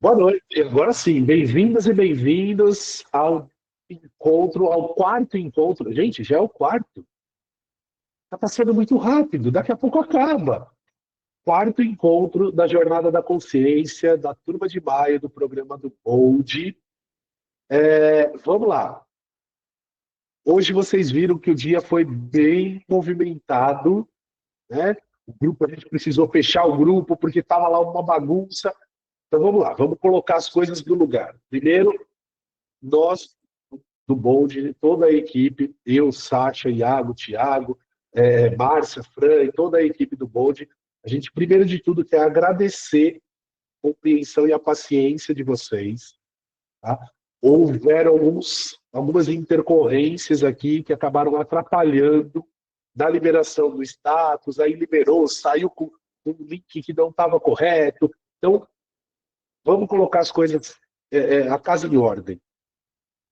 Boa noite. Agora sim, bem-vindas e bem-vindos ao encontro, ao quarto encontro. Gente, já é o quarto. Está passando muito rápido, daqui a pouco acaba. Quarto encontro da Jornada da Consciência, da turma de maio do programa do Bold. Vamos lá. Hoje vocês viram que o dia foi bem movimentado, né? O grupo, a gente precisou fechar o grupo porque estava lá uma bagunça. Então vamos lá, vamos colocar as coisas no lugar. Primeiro, nós do Bold, toda a equipe, eu, Sacha, Iago, Thiago, Márcia, Fran e toda a equipe do Bold, a gente, primeiro de tudo, quer agradecer a compreensão e a paciência de vocês. Tá? Houveram algumas intercorrências aqui que acabaram atrapalhando na liberação do status, aí liberou, saiu com um link que não estava correto. Então, vamos colocar as coisas, a casa em ordem.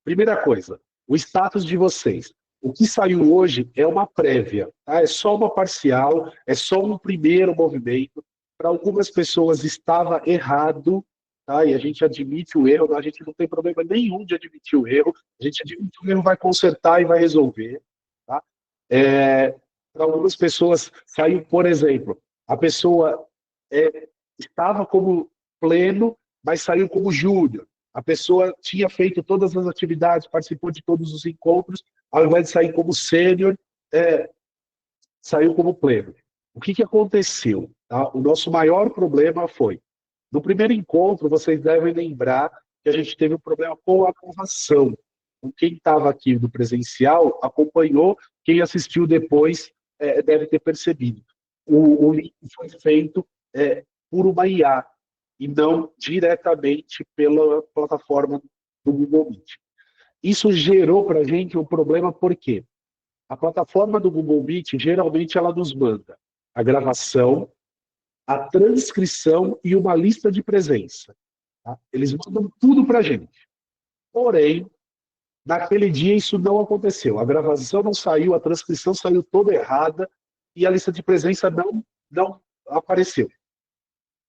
Primeira coisa, o status de vocês. O que saiu hoje é uma prévia, tá? É só uma parcial, é só um primeiro movimento. Para algumas pessoas estava errado, tá? E a gente admite o erro, a gente não tem problema nenhum de admitir o erro, a gente admite o erro, vai consertar e vai resolver. Tá? Para algumas pessoas saiu, por exemplo, a pessoa estava como pleno, mas saiu como júnior. A pessoa tinha feito todas as atividades, participou de todos os encontros, ao invés de sair como sênior, saiu como pleno. O que aconteceu? Tá? O nosso maior problema foi, no primeiro encontro, vocês devem lembrar que a gente teve um problema com a gravação. Quem estava aqui no presencial acompanhou, quem assistiu depois deve ter percebido. O link foi feito por uma IA, e não diretamente pela plataforma do Google Meet. Isso gerou para a gente um problema, porque a plataforma do Google Meet, geralmente, ela nos manda a gravação, a transcrição e uma lista de presença. Tá? Eles mandam tudo para a gente. Porém, naquele dia isso não aconteceu. A gravação não saiu, a transcrição saiu toda errada e a lista de presença não apareceu.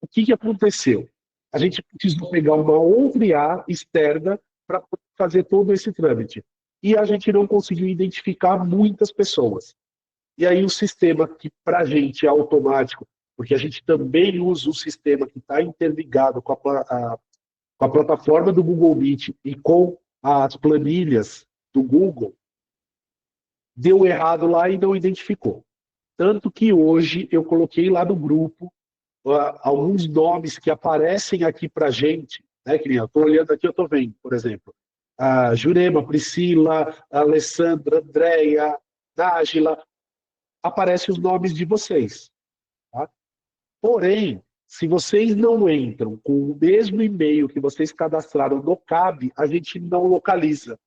O que aconteceu? A gente precisou pegar uma outra IA externa para fazer todo esse trâmite. E a gente não conseguiu identificar muitas pessoas. E aí o sistema, que para a gente é automático, porque a gente também usa um sistema que está interligado com a plataforma do Google Meet e com as planilhas do Google, deu errado lá e não identificou. Tanto que hoje eu coloquei lá no grupo alguns nomes que aparecem aqui para a gente, né, que eu estou olhando aqui, eu estou vendo, por exemplo, a Jurema, Priscila, a Alessandra, Andréia, Nájila, aparecem os nomes de vocês. Tá? Porém, se vocês não entram com o mesmo e-mail que vocês cadastraram no CAB, a gente não localiza.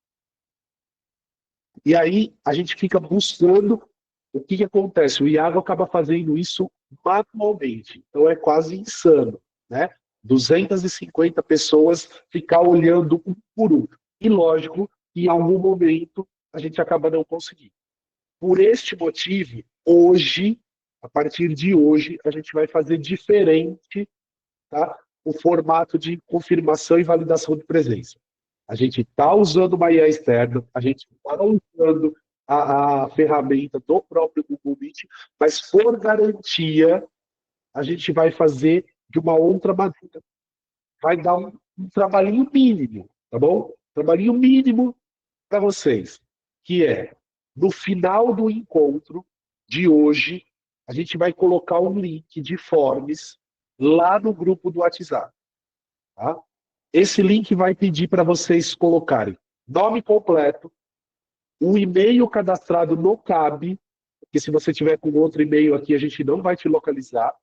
E aí a gente fica buscando. O que acontece? O Iago acaba fazendo isso manualmente. Então é quase insano, né? 250 pessoas ficar olhando um por um. E lógico que em algum momento a gente acaba não conseguindo. Por este motivo, hoje, a partir de hoje, a gente vai fazer diferente, tá? O formato de confirmação e validação de presença. A gente está usando uma IA externa, a gente está usando a ferramenta do próprio Google Meet, mas por garantia, a gente vai fazer de uma outra maneira. Vai dar um trabalhinho mínimo, tá bom? Trabalhinho mínimo para vocês, que é, no final do encontro de hoje, a gente vai colocar um link de forms lá no grupo do WhatsApp. Tá? Esse link vai pedir para vocês colocarem nome completo, um e-mail cadastrado no CAB, porque se você tiver com outro e-mail aqui, a gente não vai te localizar,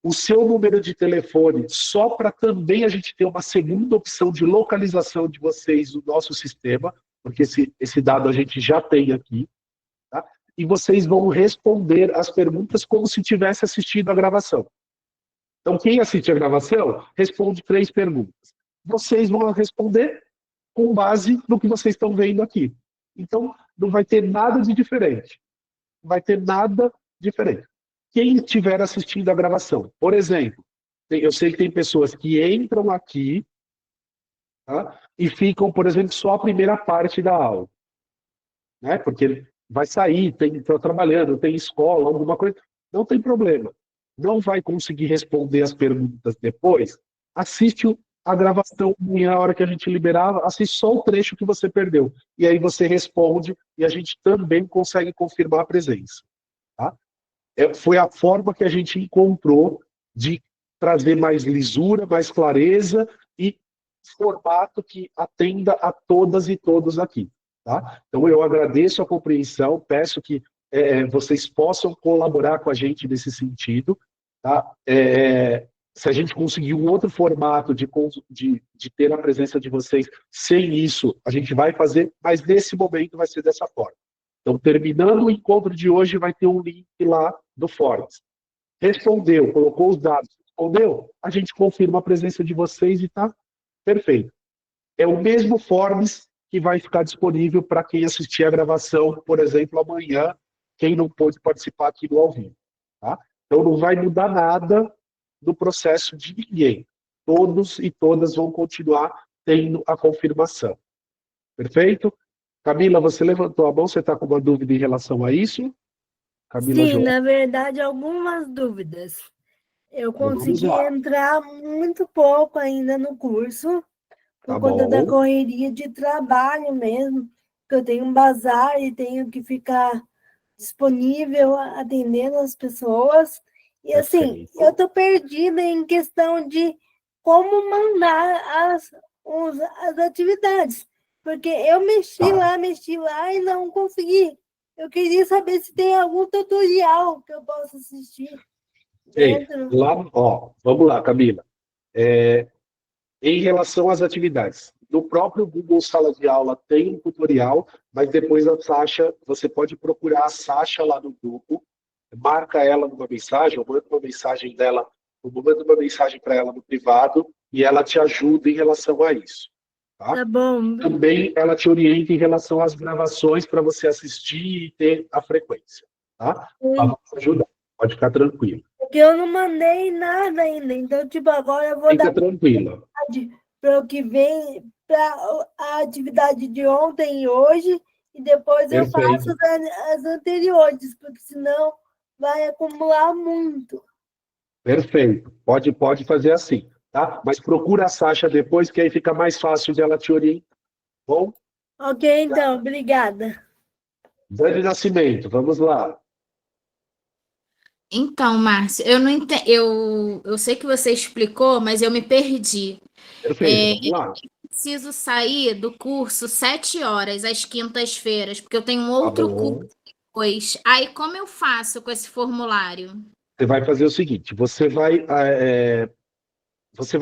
o seu número de telefone, só para também a gente ter uma segunda opção de localização de vocês no nosso sistema, porque esse dado a gente já tem aqui, tá? E vocês vão responder as perguntas como se tivesse assistido a gravação. Então, quem assiste a gravação, responde 3 perguntas. Vocês vão responder com base no que vocês estão vendo aqui. Então, não vai ter nada de diferente. Não vai ter nada diferente. Quem estiver assistindo a gravação, por exemplo, Eu sei que tem pessoas que entram aqui, tá? E ficam, por exemplo, só a primeira parte da aula, né? Porque vai sair, está trabalhando, tem escola, alguma coisa, não tem problema. Não vai conseguir responder as perguntas depois, assiste a gravação na hora que a gente liberava, assiste só o trecho que você perdeu. E aí você responde e a gente também consegue confirmar a presença. Tá? Foi a forma que a gente encontrou de trazer mais lisura, mais clareza e formato que atenda a todas e todos aqui. Tá? Então, eu agradeço a compreensão, peço que vocês possam colaborar com a gente nesse sentido. Tá? Se a gente conseguir um outro formato de ter a presença de vocês sem isso, a gente vai fazer, mas nesse momento vai ser dessa forma. Então, terminando o encontro de hoje, vai ter um link lá do Forms. Respondeu, colocou os dados, respondeu, a gente confirma a presença de vocês e está perfeito. É o mesmo Forms que vai ficar disponível para quem assistir a gravação, por exemplo, amanhã, quem não pôde participar aqui do ao vivo. Tá? Então, não vai mudar nada do processo de ninguém. Todos e todas vão continuar tendo a confirmação. Perfeito? Camila, você levantou a mão, você está com uma dúvida em relação a isso? Camila Sim, João. na verdade, algumas dúvidas. Eu Então vamos consegui lá. entrar muito pouco ainda no curso, Tá por conta da bom. correria de trabalho mesmo, que eu tenho um bazar e tenho que ficar disponível atendendo as pessoas. E assim, eu Perfeito. estou perdida em questão de como mandar as atividades, porque eu Tá. mexi lá e não consegui. Eu queria saber se tem algum tutorial que eu possa assistir Ei, dentro. lá, ó, vamos lá, Camila. Em relação às atividades, no próprio Google Sala de Aula tem um tutorial, mas depois a Sasha, você pode procurar a Sasha lá no grupo, marca ela numa mensagem, ou manda uma mensagem dela, ou manda uma mensagem para ela no privado, e ela te ajuda em relação a isso. Tá? Tá bom. Também ela te orienta em relação às gravações para você assistir e ter a frequência. Tá? Ela vai te ajudar, pode ficar tranquilo. Porque eu não mandei nada ainda. Então, tipo, agora eu vou dar Fica tranquila. para o que vem, para a atividade de ontem e hoje, e depois eu faço Perfeito. as anteriores, porque senão vai acumular muito. Perfeito. Pode fazer assim. Tá? Mas procura a Sasha depois, que aí fica mais fácil de ela te orientar. Bom? Ok, então, obrigada. Dani Nascimento, vamos lá. Então, Márcio, eu não ente... eu sei que você explicou, mas eu me perdi. Perfeito, É, vamos lá. eu preciso sair do curso 7 horas às quintas-feiras, porque eu tenho um Tá outro curso bom. depois. Aí, como eu faço com esse formulário? Você vai fazer o seguinte: você vai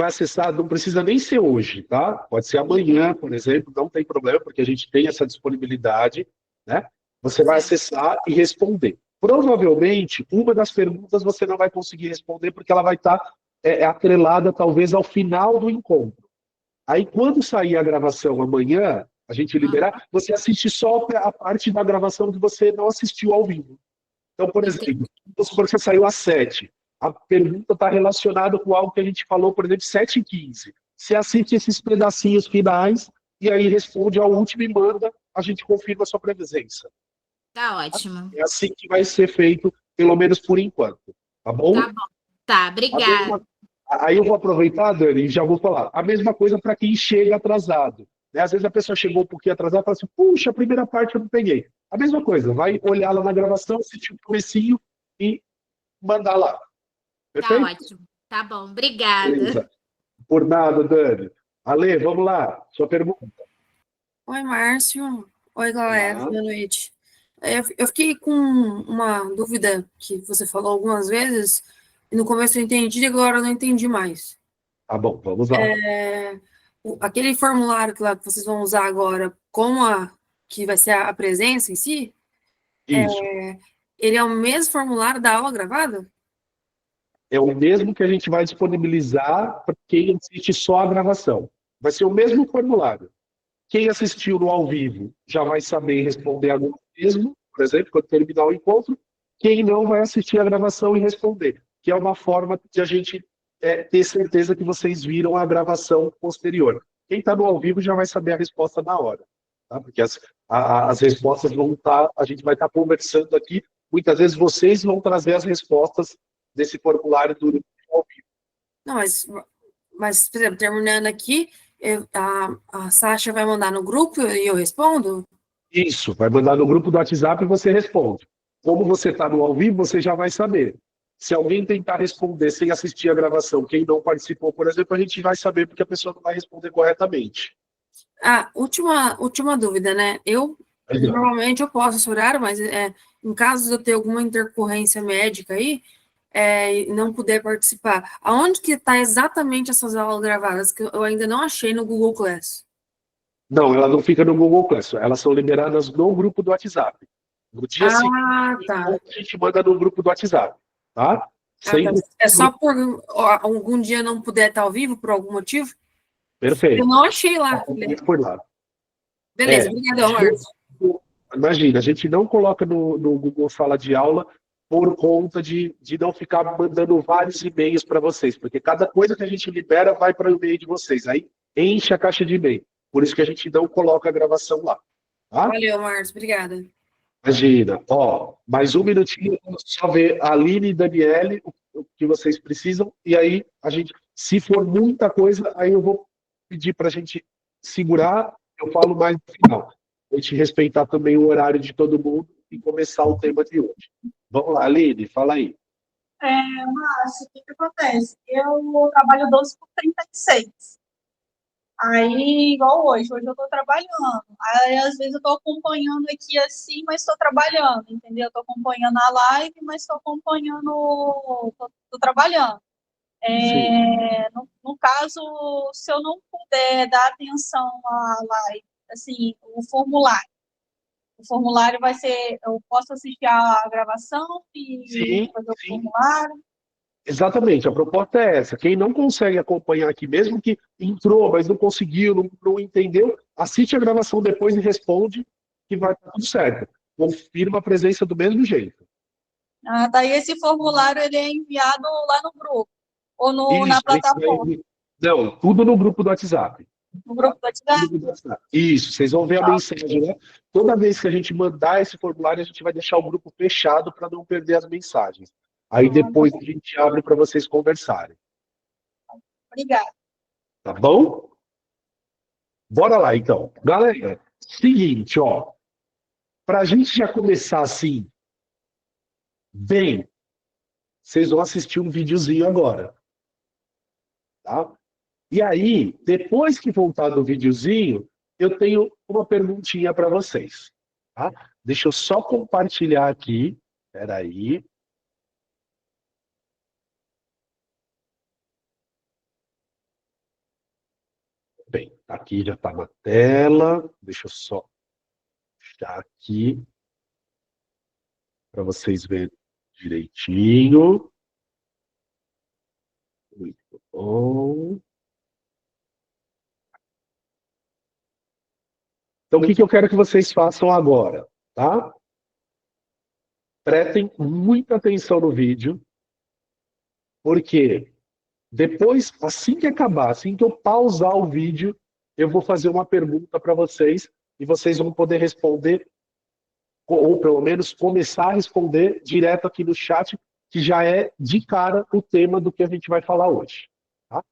acessar, não precisa nem ser hoje, tá? Pode ser Uhum, amanhã, por exemplo, não tem problema, porque a gente tem essa disponibilidade, né? Você vai certo. acessar e responder. Provavelmente, uma das perguntas você não vai conseguir responder, porque ela vai estar atrelada, talvez, ao final do encontro. Aí, quando sair a gravação amanhã, a gente Uhum, liberar, você assiste só a parte da gravação que você não assistiu ao vivo. Então, por entendi. exemplo, vamos supor que você saiu às 7. A pergunta está relacionada com algo que a gente falou, por exemplo, 7h15. Você assiste esses pedacinhos finais e aí responde ao último e manda, a gente confirma a sua presença. Tá ótimo. É assim que vai ser feito, pelo menos por enquanto. Tá Tá bom? bom. Tá, A obrigada. mesma... Aí eu vou aproveitar, Dani, e já vou falar. A mesma coisa para quem chega atrasado. Né? Às vezes a pessoa chegou um pouquinho atrasada e fala assim, puxa, a primeira parte eu não peguei. A mesma coisa, vai olhar lá na gravação, assistir o comecinho e mandar lá. Tá Perfeito? ótimo. Tá bom, obrigada. Beleza. Por nada, Dani. Ale, vamos lá. Sua pergunta. Oi, Márcio. Oi, galera. Olá. Boa noite. Eu fiquei com uma dúvida que você falou algumas vezes, e no começo eu entendi, e agora eu não entendi mais. Tá bom, vamos lá. Aquele formulário que vocês vão usar agora, que vai ser a presença em si, Isso. ele é o mesmo formulário da aula gravada? É o mesmo que a gente vai disponibilizar para quem assiste só a gravação. Vai ser o mesmo formulário. Quem assistiu no ao vivo já vai saber responder agora mesmo, por exemplo, quando terminar o encontro. Quem não vai assistir a gravação e responder, que é uma forma de a gente ter certeza que vocês viram a gravação posterior. Quem está no ao vivo já vai saber a resposta na hora, tá? Porque as respostas vão estar, a gente vai estar conversando aqui, muitas vezes vocês vão trazer as respostas desse formulário durante o ao vivo. Não, mas, por exemplo, terminando aqui, a Sasha vai mandar no grupo e eu respondo? Isso, vai mandar no grupo do WhatsApp e você responde. Como você está no ao vivo, você já vai saber. Se alguém tentar responder sem assistir a gravação, quem não participou, por exemplo, a gente vai saber porque a pessoa não vai responder corretamente. Última dúvida, né? Normalmente eu posso esse horário, mas em caso de eu ter alguma intercorrência médica aí, e não puder participar, aonde que está exatamente essas aulas gravadas, que eu ainda não achei no Google Class? Não, ela não fica no Google Class, elas são liberadas no grupo do WhatsApp. No dia seguinte, tá. a gente manda no grupo do WhatsApp, tá? Sempre... É só por algum dia não puder estar ao vivo, por algum motivo? Perfeito. Eu não achei lá. Por lá. Beleza, obrigadão, Marcos. Imagina, a gente não coloca no Google Sala de Aula por conta de não ficar mandando vários e-mails para vocês, porque cada coisa que a gente libera vai para o e-mail de vocês, aí enche a caixa de e-mail. Por isso que a gente não coloca a gravação lá. Tá? Valeu, Marcos, obrigada. Imagina, mais um minutinho, só ver a Aline e Daniele, o que vocês precisam, e aí a gente, se for muita coisa, aí eu vou pedir para a gente segurar, eu falo mais no final. A gente respeitar também o horário de todo mundo e começar o tema de hoje. Vamos lá, Aline, fala aí. Márcio, o que acontece? Eu trabalho 12 por 36. Aí, igual hoje eu estou trabalhando. Aí, às vezes, eu estou acompanhando aqui assim, mas estou trabalhando, entendeu? Estou acompanhando a live, mas estou acompanhando, estou trabalhando. No caso, se eu não puder dar atenção à live, assim, o formulário vai ser, eu posso assistir a gravação e fazer o formulário? Exatamente, a proposta é essa. Quem não consegue acompanhar aqui, mesmo que entrou, mas não conseguiu, não entendeu, assiste a gravação depois e responde, que vai estar tudo certo. Confirma a presença do mesmo jeito. Daí esse formulário ele é enviado lá no grupo, ou na plataforma? Não, tudo no grupo do WhatsApp. No grupo do WhatsApp? Isso, vocês vão ver a mensagem, né? Toda vez que a gente mandar esse formulário, a gente vai deixar o grupo fechado para não perder as mensagens. Aí depois a gente abre para vocês conversarem. Obrigada. Tá bom? Bora lá, então. Galera, seguinte, para a gente já começar assim, bem, vocês vão assistir um videozinho agora. Tá? E aí, depois que voltar do videozinho, eu tenho uma perguntinha para vocês. Tá? Deixa eu só compartilhar aqui. Espera aí. Bem, aqui já está na tela. Deixa eu só puxar aqui para vocês verem direitinho. Muito bom. Então, o que eu quero que vocês façam agora, tá? Prestem muita atenção no vídeo, porque depois, assim que acabar, assim que eu pausar o vídeo, eu vou fazer uma pergunta para vocês e vocês vão poder responder, ou pelo menos começar a responder direto aqui no chat, que já é de cara o tema do que a gente vai falar hoje. Tá?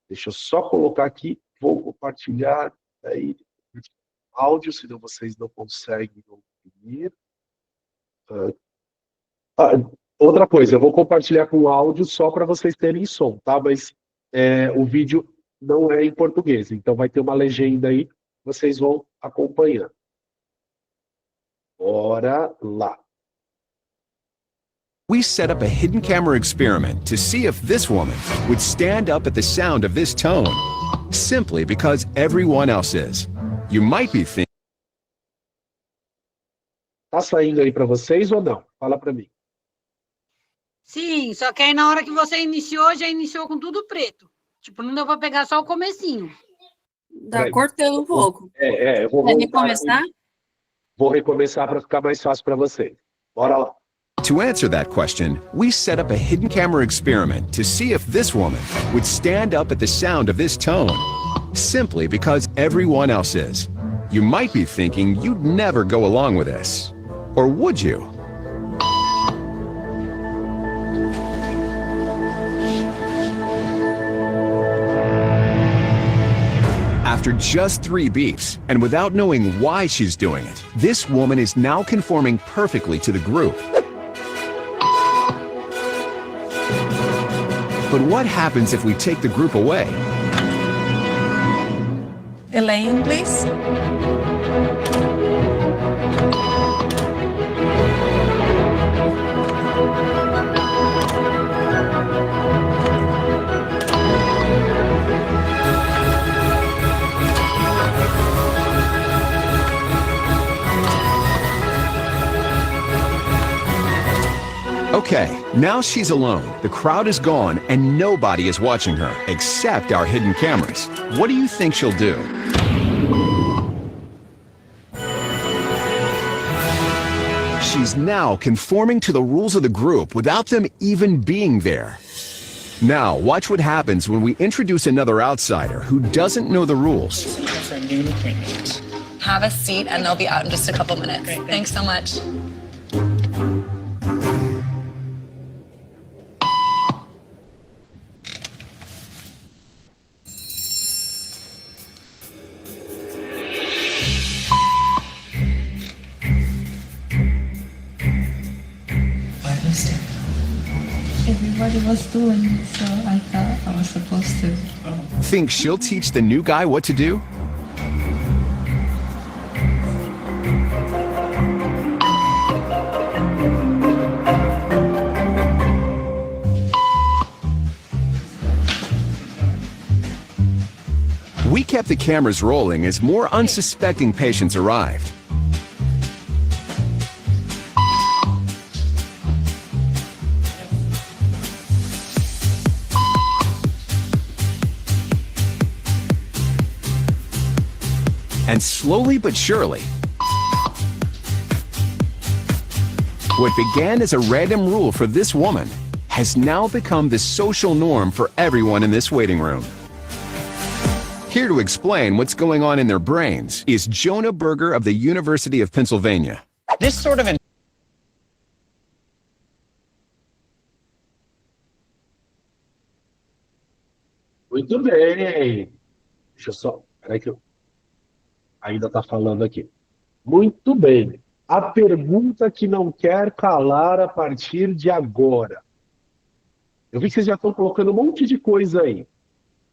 Deixa eu só colocar aqui, vou compartilhar aí áudio, senão vocês não conseguem ouvir. Outra coisa, eu vou compartilhar com áudio só para vocês terem som, tá? Mas o vídeo não é em português, então vai ter uma legenda aí, vocês vão acompanhando. Bora lá. We set up a hidden camera experiment to see if this woman would stand up at the sound of this tone, simply because everyone else is. You might be thinking... Tá saindo aí para vocês ou não? Fala para mim. Sim, só que aí na hora que você iniciou, já iniciou com tudo preto. Tipo, não deu para pegar só o comecinho. Tá cortando um pouco. Eu vou recomeçar? Vou recomeçar para ficar mais fácil para vocês. Bora lá. To answer that question, we set up a hidden camera experiment to see if this woman would stand up at the sound of this tone, simply because everyone else is. You might be thinking you'd never go along with this. Or would you? After just 3 beeps, and without knowing why she's doing it, this woman is now conforming perfectly to the group. But what happens if we take the group away? Elaine, please. Okay, now she's alone. The crowd is gone and nobody is watching her, except our hidden cameras. What do you think she'll do? She's now conforming to the rules of the group without them even being there. Now, watch what happens when we introduce another outsider who doesn't know the rules. Have a seat and they'll be out in just a couple minutes. Thanks so much. Everybody was doing it, so I thought I was supposed to. Think she'll teach the new guy what to do? We kept the cameras rolling as more unsuspecting patients arrived. And slowly but surely, what began as a random rule for this woman has now become the social norm for everyone in this waiting room. Here to explain what's going on in their brains is Jonah Berger of the University of Pennsylvania. This sort of Muito bem. Deixa eu só. Peraí que eu. Ainda tá falando aqui. Muito bem. A pergunta que não quer calar a partir de agora. Eu vi que vocês já estão colocando um monte de coisa aí.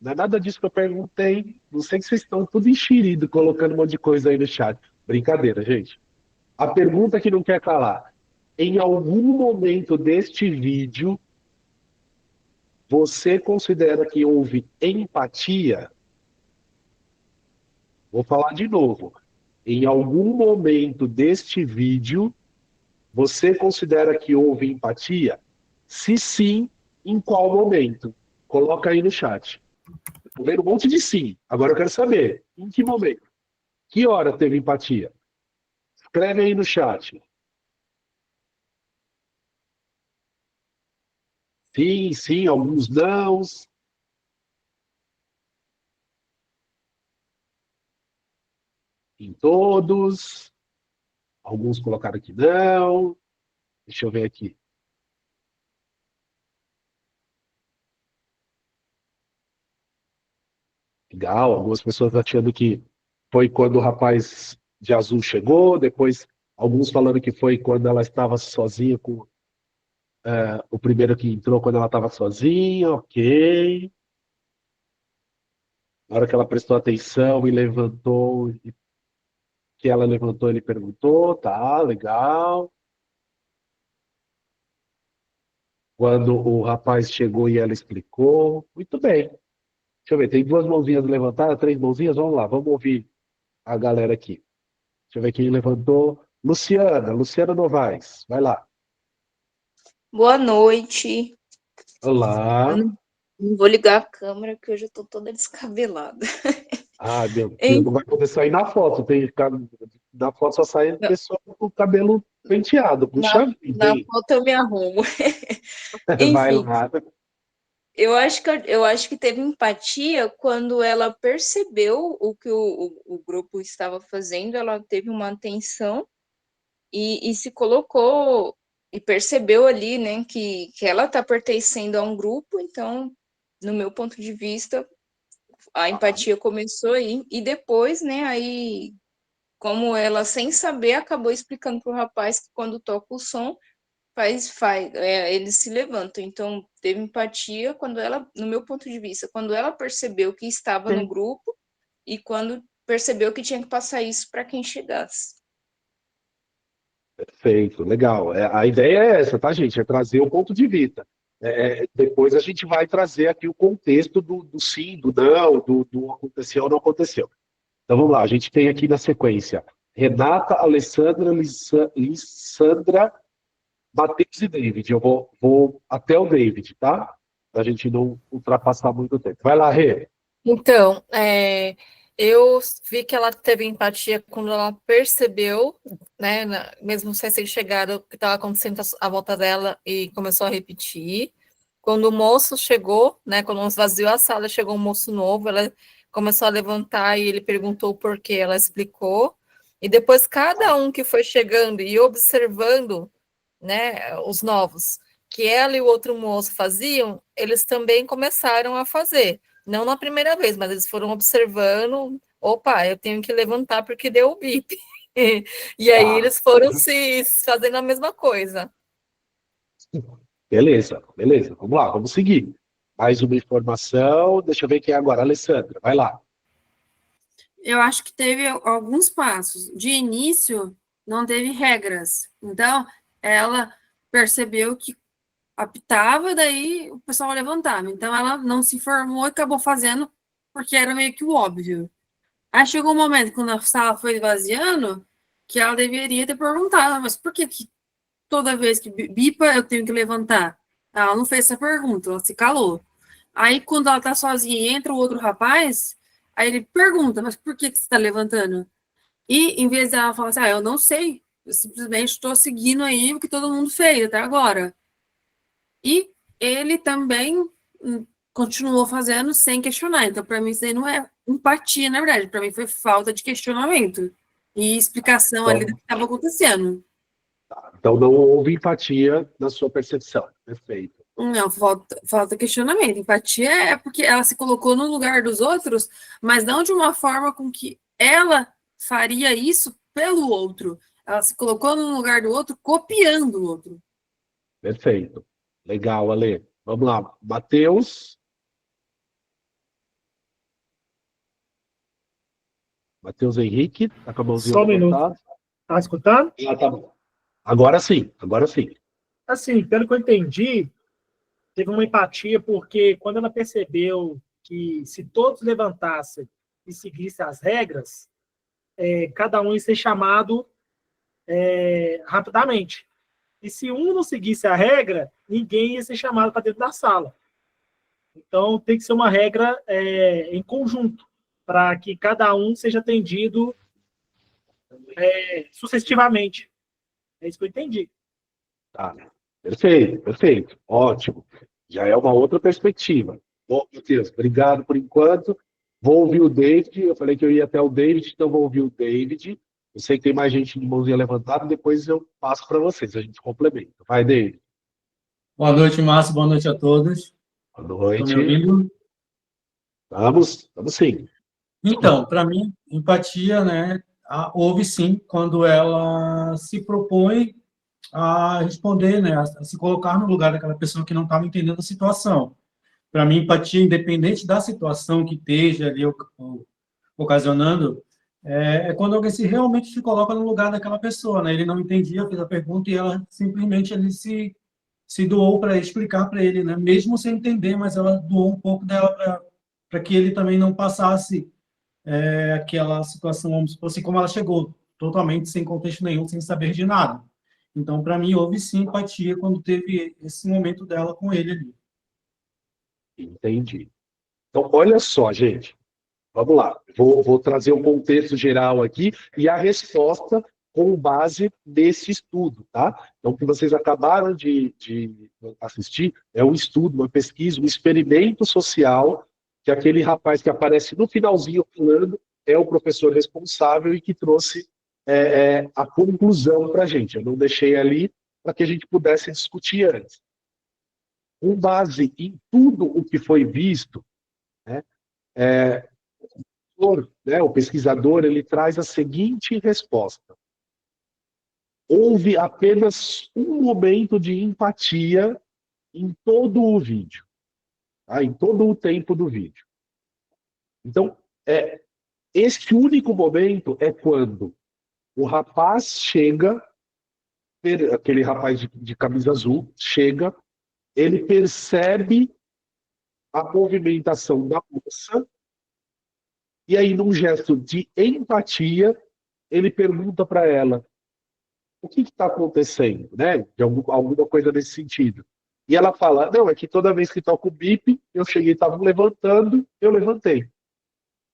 Não é nada disso que eu perguntei. Não sei que vocês estão tudo enxerido colocando um monte de coisa aí no chat. Brincadeira, gente. A pergunta que não quer calar. Em algum momento deste vídeo, você considera que houve empatia? Vou falar de novo. Em algum momento deste vídeo, você considera que houve empatia? Se sim, em qual momento? Coloca aí no chat. Tô vendo um monte de sim. Agora eu quero saber, em que momento? Que hora teve empatia? Escreve aí no chat. Sim, sim, alguns não. Em todos. Alguns colocaram que não. Deixa eu ver aqui. Legal, algumas pessoas achando que foi quando o rapaz de azul chegou, depois alguns falando que foi quando ela estava sozinha com o primeiro que entrou quando ela estava sozinha, ok. Na hora que ela prestou atenção e levantou, que ela levantou, ele perguntou, tá, legal. Quando o rapaz chegou e ela explicou, muito bem. Deixa eu ver, tem 2 mãozinhas levantadas, 3 mãozinhas, vamos lá, vamos ouvir a galera aqui. Deixa eu ver quem levantou. Luciana Novaes, vai lá. Boa noite. Olá. Eu não vou ligar a câmera, porque hoje eu tô toda descabelada. Ah, meu Deus, não vai poder sair na foto, tem que ficar na foto só sai a pessoa com o cabelo penteado. Puxa vida, Na hein? foto eu me arrumo. Vai Enfim, lá. eu acho que teve empatia quando ela percebeu o que o grupo estava fazendo, ela teve uma atenção e se colocou e percebeu ali, né, que ela está pertencendo a um grupo, então, no meu ponto de vista, a empatia começou aí, e depois, né, aí, como ela, sem saber, acabou explicando para o rapaz que quando toca o som, eles se levantam. Então, teve empatia quando ela, no meu ponto de vista, quando ela percebeu que estava no grupo e quando percebeu que tinha que passar isso para quem chegasse. Perfeito, legal. A ideia é essa, tá, gente? É trazer o ponto de vista. Depois a gente vai trazer aqui o contexto do sim, do não, do aconteceu ou não aconteceu. Então vamos lá, a gente tem aqui na sequência Renata, Alessandra, Lissandra, Matheus e David. Eu vou até o David, tá? Pra gente não ultrapassar muito tempo. Vai lá, Rê. Então, eu vi que ela teve empatia quando ela percebeu, né, mesmo sem ser chegada, o que estava acontecendo à volta dela e começou a repetir. Quando o moço chegou, né, quando esvaziou a sala, chegou um moço novo, ela começou a levantar e ele perguntou o porquê, ela explicou. E depois cada um que foi chegando e observando, né, os novos, que ela e o outro moço faziam, eles também começaram a fazer. Não na primeira vez, mas eles foram observando, opa, eu tenho que levantar porque deu o bip. E aí eles foram se fazendo a mesma coisa. Beleza. Vamos lá, vamos seguir. Mais uma informação. Deixa eu ver quem é agora. Alessandra, vai lá. Eu acho que teve alguns passos. De início, não teve regras. Então, ela percebeu que apitava, daí o pessoal levantava. Então, ela não se informou e acabou fazendo, porque era meio que o óbvio. Aí chegou um momento, quando a sala foi esvaziando, que ela deveria ter perguntado, mas por que toda vez que bipa eu tenho que levantar? Ela não fez essa pergunta, ela se calou. Aí, quando ela tá sozinha e entra o outro rapaz, aí ele pergunta, mas por que você está levantando? E, em vez dela falar assim, eu não sei, eu simplesmente estou seguindo aí o que todo mundo fez até agora. E ele também continuou fazendo sem questionar. Então, para mim, isso aí não é empatia, na verdade. Para mim, foi falta de questionamento e explicação ali do que estava acontecendo. Então não houve empatia na sua percepção. Perfeito. Não, falta questionamento. Empatia é porque ela se colocou no lugar dos outros, mas não de uma forma com que ela faria isso pelo outro. Ela se colocou no lugar do outro, copiando o outro. Perfeito. Legal, Ale. Vamos lá. Matheus. Matheus Henrique, tá com a mãozinha Só um minuto. levantada. Tá escutando? Tá bom. Agora sim. Assim, pelo que eu entendi, teve uma empatia, porque quando ela percebeu que se todos levantassem e seguissem as regras, cada um ia ser chamado rapidamente. E se um não seguisse a regra, ninguém ia ser chamado para dentro da sala. Então, tem que ser uma regra em conjunto, para que cada um seja atendido sucessivamente. É isso que eu entendi. Tá. Perfeito. Ótimo. Já é uma outra perspectiva. Bom, Matheus, obrigado por enquanto. Vou ouvir o David. Eu falei que eu ia até o David, então vou ouvir o David. Eu sei que tem mais gente de mãozinha levantada, depois eu passo para vocês, a gente complementa. Vai, David. Boa noite, Márcio. Boa noite a todos. Boa noite. Estão me ouvindo? Vamos sim. Então, para mim, empatia, né, houve sim, quando ela se propõe a responder, né, a se colocar no lugar daquela pessoa que não estava entendendo a situação. Para mim, empatia, independente da situação que esteja ali ocasionando, é quando alguém realmente se coloca no lugar daquela pessoa, né? Ele não entendia, fez a pergunta e ela simplesmente se doou para explicar para ele, né? Mesmo sem entender, mas ela doou um pouco dela para que ele também não passasse aquela situação, vamos supor assim, como ela chegou, totalmente sem contexto nenhum, sem saber de nada. Então, para mim, houve sim empatia quando teve esse momento dela com ele ali. Entendi. Então, olha só, gente. vamos lá. Vou trazer um contexto geral aqui e a resposta com base nesse estudo, tá? Então, o que vocês acabaram de assistir é um estudo, uma pesquisa, um experimento social que aquele rapaz que aparece no finalzinho falando é o professor responsável e que trouxe a conclusão para a gente. Eu não deixei ali para que a gente pudesse discutir antes. Com base em tudo o que foi visto, né, o pesquisador ele traz a seguinte resposta. Houve apenas um momento de empatia em todo o vídeo, tá? Em todo o tempo do vídeo. Então, este único momento é quando o rapaz chega, aquele rapaz de camisa azul, chega, ele percebe a movimentação da moça, e aí, num gesto de empatia, ele pergunta para ela, o que está acontecendo, né? De alguma coisa nesse sentido. E ela fala, não, é que toda vez que toca o bip, eu cheguei, estavam levantando, eu levantei.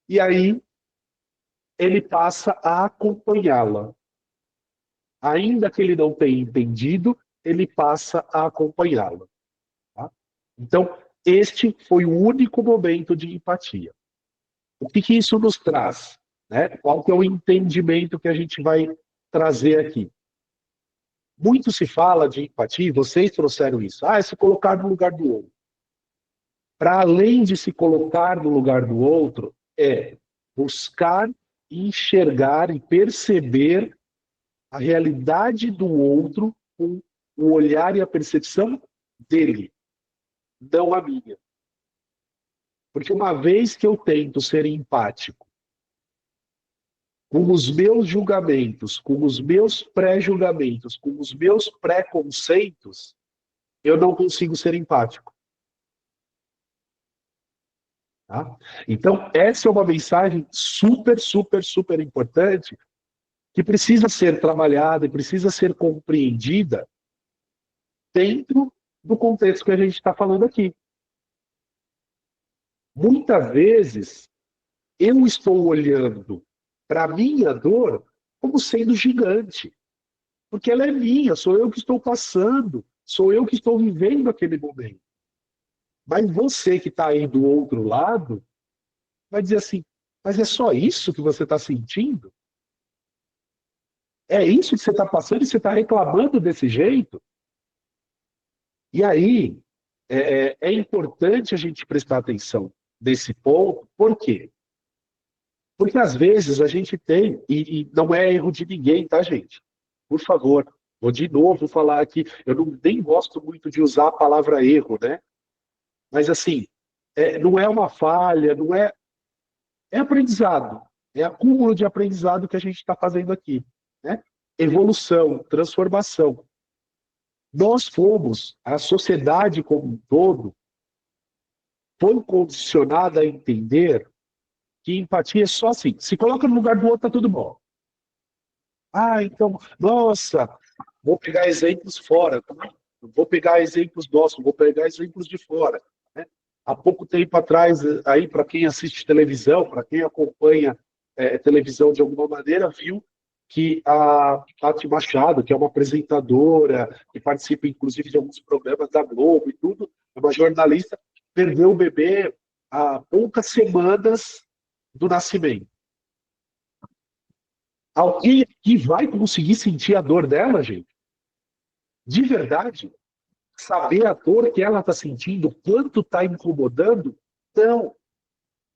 E aí, ele passa a acompanhá-la. Ainda que ele não tenha entendido, ele passa a acompanhá-la. Tá? Então, este foi o único momento de empatia. O que isso nos traz? Né? Qual que é o entendimento que a gente vai trazer aqui? Muito se fala de empatia, e vocês trouxeram isso. É se colocar no lugar do outro. Para além de se colocar no lugar do outro, é buscar, enxergar e perceber a realidade do outro com o olhar e a percepção dele, não a minha. Porque uma vez que eu tento ser empático com os meus julgamentos, com os meus pré-julgamentos, com os meus pré-conceitos, eu não consigo ser empático. Tá? Então, essa é uma mensagem super, super, super importante que precisa ser trabalhada e precisa ser compreendida dentro do contexto que a gente está falando aqui. Muitas vezes, eu estou olhando para a minha dor como sendo gigante. Porque ela é minha, sou eu que estou passando, sou eu que estou vivendo aquele momento. Mas você que está aí do outro lado, vai dizer assim, mas é só isso que você está sentindo? É isso que você está passando e você está reclamando desse jeito? E aí, é importante a gente prestar atenção nesse ponto. Por quê? Porque às vezes a gente tem, e não é erro de ninguém, tá, gente? Por favor, vou de novo falar aqui, eu nem gosto muito de usar a palavra erro, né? Mas assim, não é uma falha, não é... É aprendizado, é acúmulo de aprendizado que a gente está fazendo aqui, né? Evolução, transformação. Nós fomos, a sociedade como um todo, foi condicionada a entender que empatia é só assim, se coloca no lugar do outro, tá tudo bom. Então, nossa, vou pegar exemplos fora, vou pegar exemplos nossos, vou pegar exemplos de fora. Né? Há pouco tempo atrás, aí para quem assiste televisão, para quem acompanha televisão de alguma maneira, viu que a Tati Machado, que é uma apresentadora, que participa inclusive de alguns programas da Globo e tudo, é uma jornalista, perdeu o bebê há poucas semanas do nascimento. Alguém que vai conseguir sentir a dor dela, gente? De verdade? Saber a dor que ela está sentindo, quanto está incomodando? Não.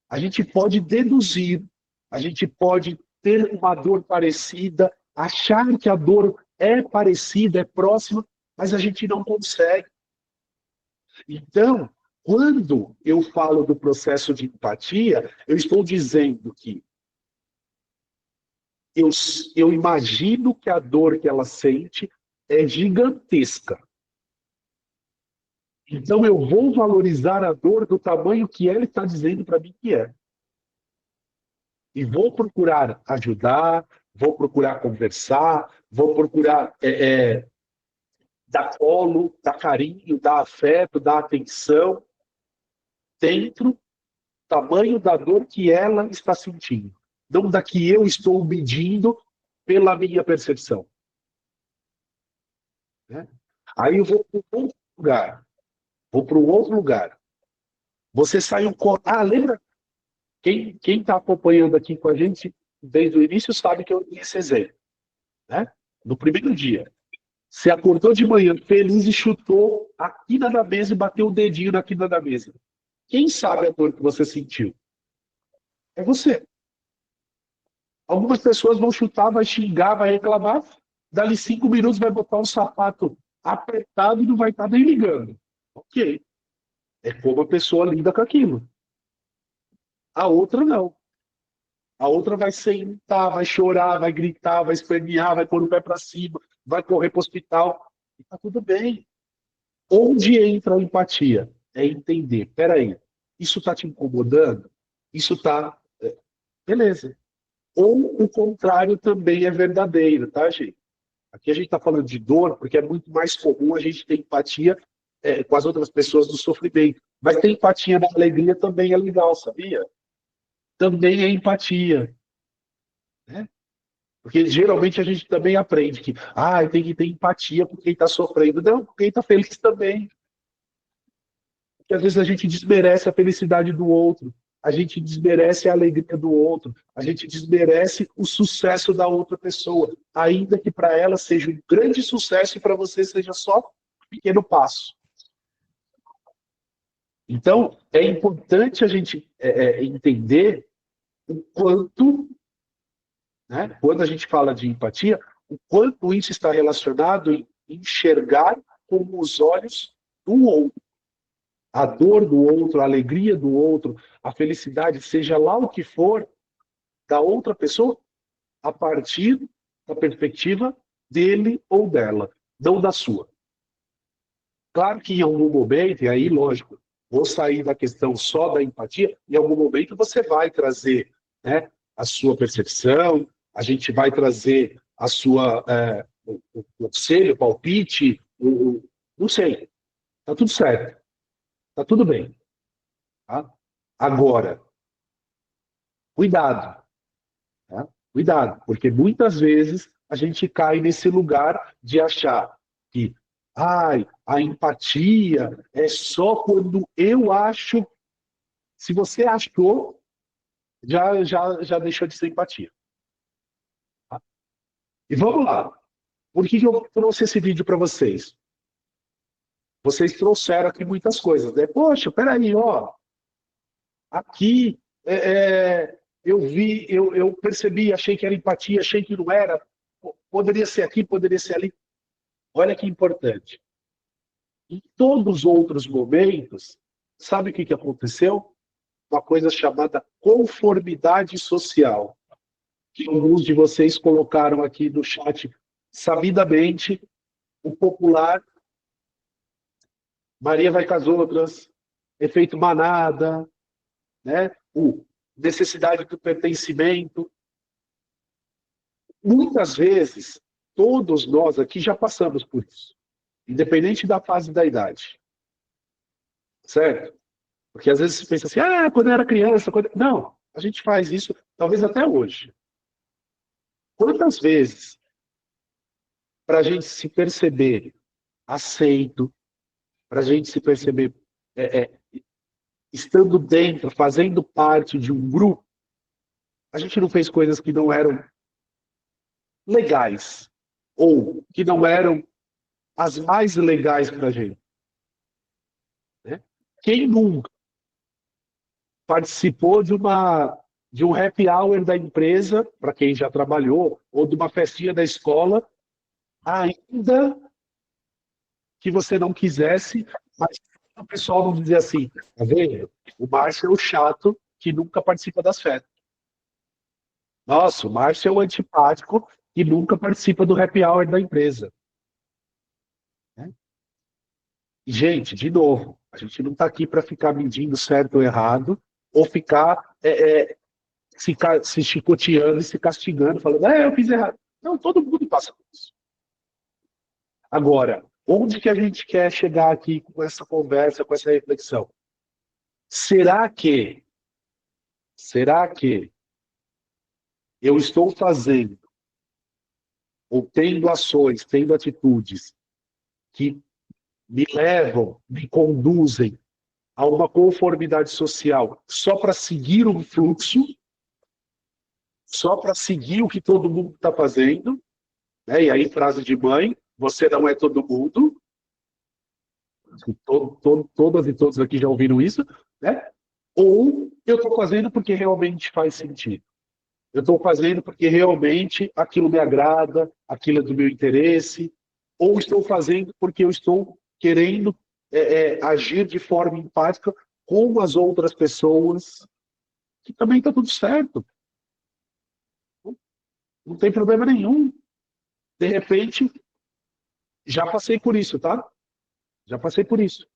A gente pode deduzir, a gente pode ter uma dor parecida, achar que a dor é parecida, é próxima, mas a gente não consegue. Então, quando eu falo do processo de empatia, eu estou dizendo que eu imagino que a dor que ela sente é gigantesca. Então eu vou valorizar a dor do tamanho que ela está dizendo para mim que é. E vou procurar ajudar, vou procurar conversar, vou procurar dar colo, dar carinho, dar afeto, dar atenção, dentro tamanho da dor que ela está sentindo, não da que eu estou medindo pela minha percepção. Né? Aí eu vou para um outro lugar. Você sai lembra? Quem está acompanhando aqui com a gente desde o início sabe que eu dei esse exemplo. Né? No primeiro dia, você acordou de manhã feliz e chutou a quina da mesa e bateu o dedinho na quina da mesa. Quem sabe a dor que você sentiu? É você. Algumas pessoas vão chutar, vai xingar, vai reclamar, dali 5 minutos vai botar um sapato apertado e não vai estar nem ligando. Ok. É como a pessoa lida com aquilo. A outra não. A outra vai sentar, vai chorar, vai gritar, vai espernear, vai pôr o pé para cima, vai correr para o hospital. E tá tudo bem. Onde entra a empatia? É entender. Peraí, isso está te incomodando? Isso está... Beleza. Ou o contrário também é verdadeiro, tá, gente? Aqui a gente está falando de dor, porque é muito mais comum a gente ter empatia com as outras pessoas do sofrimento. Mas ter empatia na alegria também é legal, sabia? Também é empatia. Né? Porque geralmente a gente também aprende que tem que ter empatia por quem está sofrendo. Não, por quem está feliz também. Porque às vezes a gente desmerece a felicidade do outro, a gente desmerece a alegria do outro, a gente desmerece o sucesso da outra pessoa, ainda que para ela seja um grande sucesso e para você seja só um pequeno passo. Então, é importante a gente entender o quanto, né, quando a gente fala de empatia, o quanto isso está relacionado em enxergar com os olhos do outro. A dor do outro, a alegria do outro, a felicidade, seja lá o que for, da outra pessoa, a partir da perspectiva dele ou dela, não da sua. Claro que em algum momento, e aí, lógico, vou sair da questão só da empatia, em algum momento você vai trazer, né, a sua percepção, a gente vai trazer a sua, o conselho, o palpite, não sei, tá tudo certo. Tá tudo bem. Tá? Agora, cuidado. Tá? Cuidado, porque muitas vezes a gente cai nesse lugar de achar que a empatia é só quando eu acho. Se você achou, já deixou de ser empatia. Tá? E vamos lá. Por que eu trouxe esse vídeo para vocês? Vocês trouxeram aqui muitas coisas, né? Poxa, peraí, ó. Aqui eu vi, eu percebi, achei que era empatia, achei que não era. Poderia ser aqui, poderia ser ali. Olha que importante. Em todos os outros momentos, sabe o que aconteceu? Uma coisa chamada conformidade social. Que alguns de vocês colocaram aqui no chat, sabidamente, o popular Maria vai com as outras, efeito manada, né? Necessidade do pertencimento. Muitas vezes, todos nós aqui já passamos por isso, independente da fase da idade. Certo? Porque às vezes você pensa assim, quando eu era criança... Não, a gente faz isso, talvez até hoje. Quantas vezes, para a gente se perceber aceito, para a gente se perceber estando dentro, fazendo parte de um grupo, a gente não fez coisas que não eram legais, ou que não eram as mais legais para a gente. Né? Quem nunca participou de um happy hour da empresa, para quem já trabalhou, ou de uma festinha da escola, ainda que você não quisesse, mas o pessoal não dizia assim, tá vendo? O Márcio é o chato que nunca participa das festas. Nossa, o Márcio é o antipático que nunca participa do happy hour da empresa. Né? E, gente, de novo, a gente não está aqui para ficar medindo certo ou errado, ou ficar se chicoteando e se castigando, falando, eu fiz errado. Não, todo mundo passa por isso. Agora, onde que a gente quer chegar aqui com essa conversa, com essa reflexão? Será que será que eu estou fazendo ou tendo ações, tendo atitudes que me levam, me conduzem a uma conformidade social só para seguir um fluxo, só para seguir o que todo mundo está fazendo, né? E aí, frase de mãe, você não é todo mundo. Todas e todos aqui já ouviram isso, né? Ou eu estou fazendo porque realmente faz sentido. Eu estou fazendo porque realmente aquilo me agrada, aquilo é do meu interesse, ou estou fazendo porque eu estou querendo agir de forma empática com as outras pessoas, que também está tudo certo. Não tem problema nenhum. De repente, já passei por isso, tá? Já passei por isso.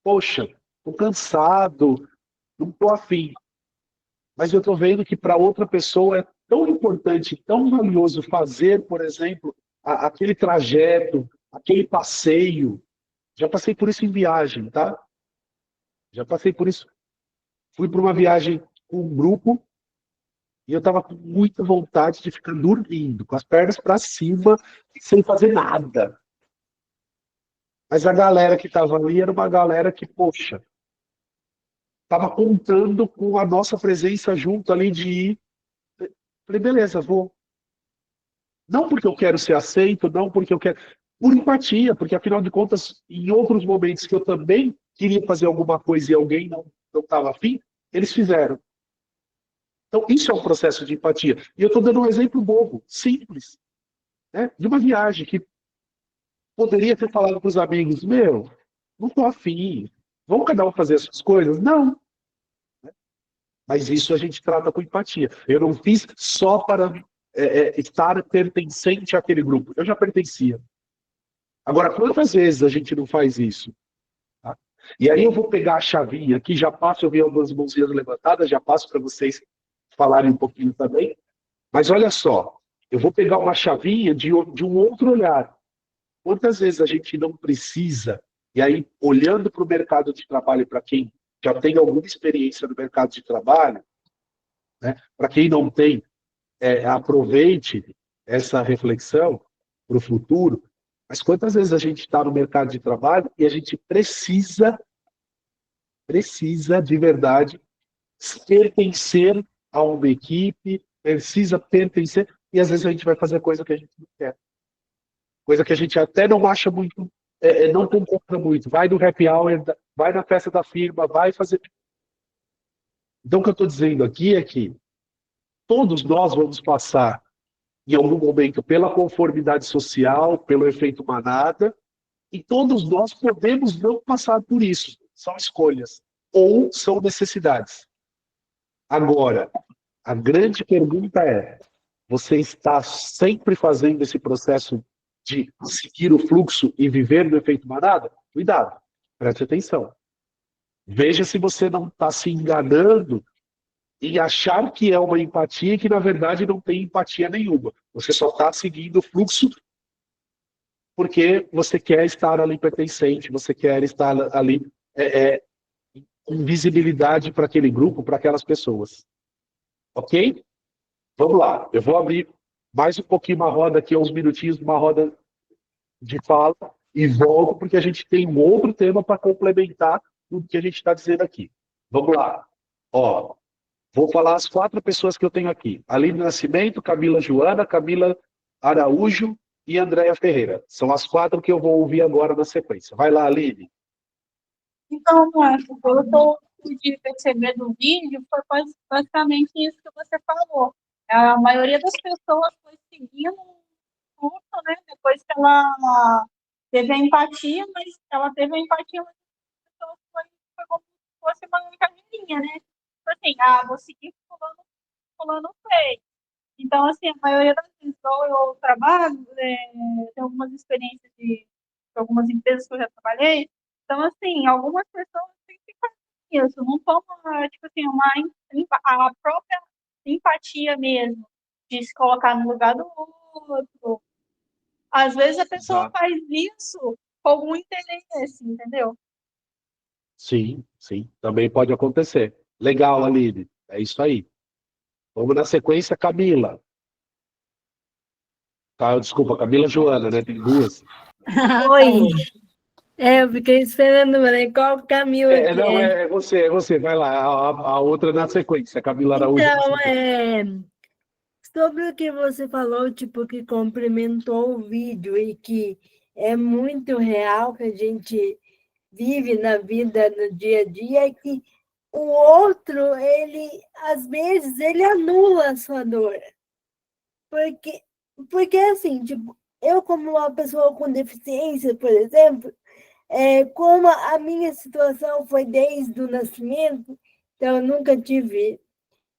Poxa, estou cansado, não estou afim. Mas eu estou vendo que para outra pessoa é tão importante, tão valioso fazer, por exemplo, aquele trajeto, aquele passeio. Já passei por isso em viagem, tá? Já passei por isso. Fui para uma viagem com um grupo e eu estava com muita vontade de ficar dormindo, com as pernas para cima, sem fazer nada. Mas a galera que estava ali era uma galera que, poxa, estava contando com a nossa presença junto ali de ir. Falei, beleza, vou. Não porque eu quero ser aceito, não porque eu quero... Por empatia, porque afinal de contas, em outros momentos que eu também queria fazer alguma coisa e alguém não estava afim, eles fizeram. Então, isso é um processo de empatia. E eu estou dando um exemplo bobo, simples, né? De uma viagem que poderia ter falado para os amigos, meu, não estou afim, vamos cada um fazer as suas coisas? Não. Mas isso a gente trata com empatia. Eu não fiz só para estar pertencente àquele grupo. Eu já pertencia. Agora, quantas vezes a gente não faz isso? Tá? E aí eu vou pegar a chavinha aqui, já passo, eu vi algumas mãozinhas levantadas, já passo para vocês falarem um pouquinho também. Mas olha só, eu vou pegar uma chavinha de um outro olhar. Quantas vezes a gente não precisa, e aí olhando para o mercado de trabalho, para quem já tem alguma experiência no mercado de trabalho, né, para quem não tem, aproveite essa reflexão para o futuro, mas quantas vezes a gente está no mercado de trabalho e a gente precisa de verdade pertencer a uma equipe, precisa pertencer, e às vezes a gente vai fazer coisa que a gente não quer. Coisa que a gente até não acha muito, não concorda muito. Vai no happy hour, vai na festa da firma, vai fazer... Então o que eu estou dizendo aqui é que todos nós vamos passar em algum momento pela conformidade social, pelo efeito manada, e todos nós podemos não passar por isso. São escolhas, ou são necessidades. Agora, a grande pergunta é, você está sempre fazendo esse processo de seguir o fluxo e viver do efeito manada? Cuidado, preste atenção. Veja se você não está se enganando em achar que é uma empatia que, na verdade, não tem empatia nenhuma. Você só está seguindo o fluxo porque você quer estar ali pertencente, você quer estar ali com visibilidade para aquele grupo, para aquelas pessoas. Ok? Vamos lá. Eu vou abrir mais um pouquinho uma roda aqui, uns minutinhos, uma roda de fala, e volto porque a gente tem um outro tema para complementar tudo que a gente está dizendo aqui. Vamos lá. Ó, vou falar as 4 pessoas que eu tenho aqui. Aline Nascimento, Camila Joana, Camila Araújo e Andréia Ferreira. São as 4 que eu vou ouvir agora na sequência. Vai lá, Aline. Então, Marco, pelo que eu pude perceber do vídeo, foi basicamente isso que você falou. A maioria das pessoas foi seguindo o fluxo, né? Depois que ela teve a empatia, mas ela teve a empatia, mas as pessoas foi como se fosse uma caminha, né? Assim, vou seguir fulano fez. Então, assim, a maioria das vezes eu trabalho, tem algumas experiências de algumas empresas que eu já trabalhei. Então, assim, algumas pessoas têm que fazer isso, não toma, tipo assim, a própria empatia mesmo, de se colocar no lugar do outro. Às vezes a pessoa faz isso com algum interesse, entendeu? Sim, sim, também pode acontecer. Legal, Aline. É isso aí. Vamos na sequência, Camila. Tá, desculpa, Camila Joana, né? Tem duas. Oi. Eu fiquei esperando, falei, qual Camila que Não, é? é você, vai lá. A outra na sequência, Camila Araújo. Então, sobre o que você falou, tipo, que complementou o vídeo e que é muito real que a gente vive na vida, no dia a dia, é que o outro, às vezes, ele anula a sua dor. Porque assim, tipo, eu como uma pessoa com deficiência, por exemplo, como a minha situação foi desde o nascimento, então eu nunca tive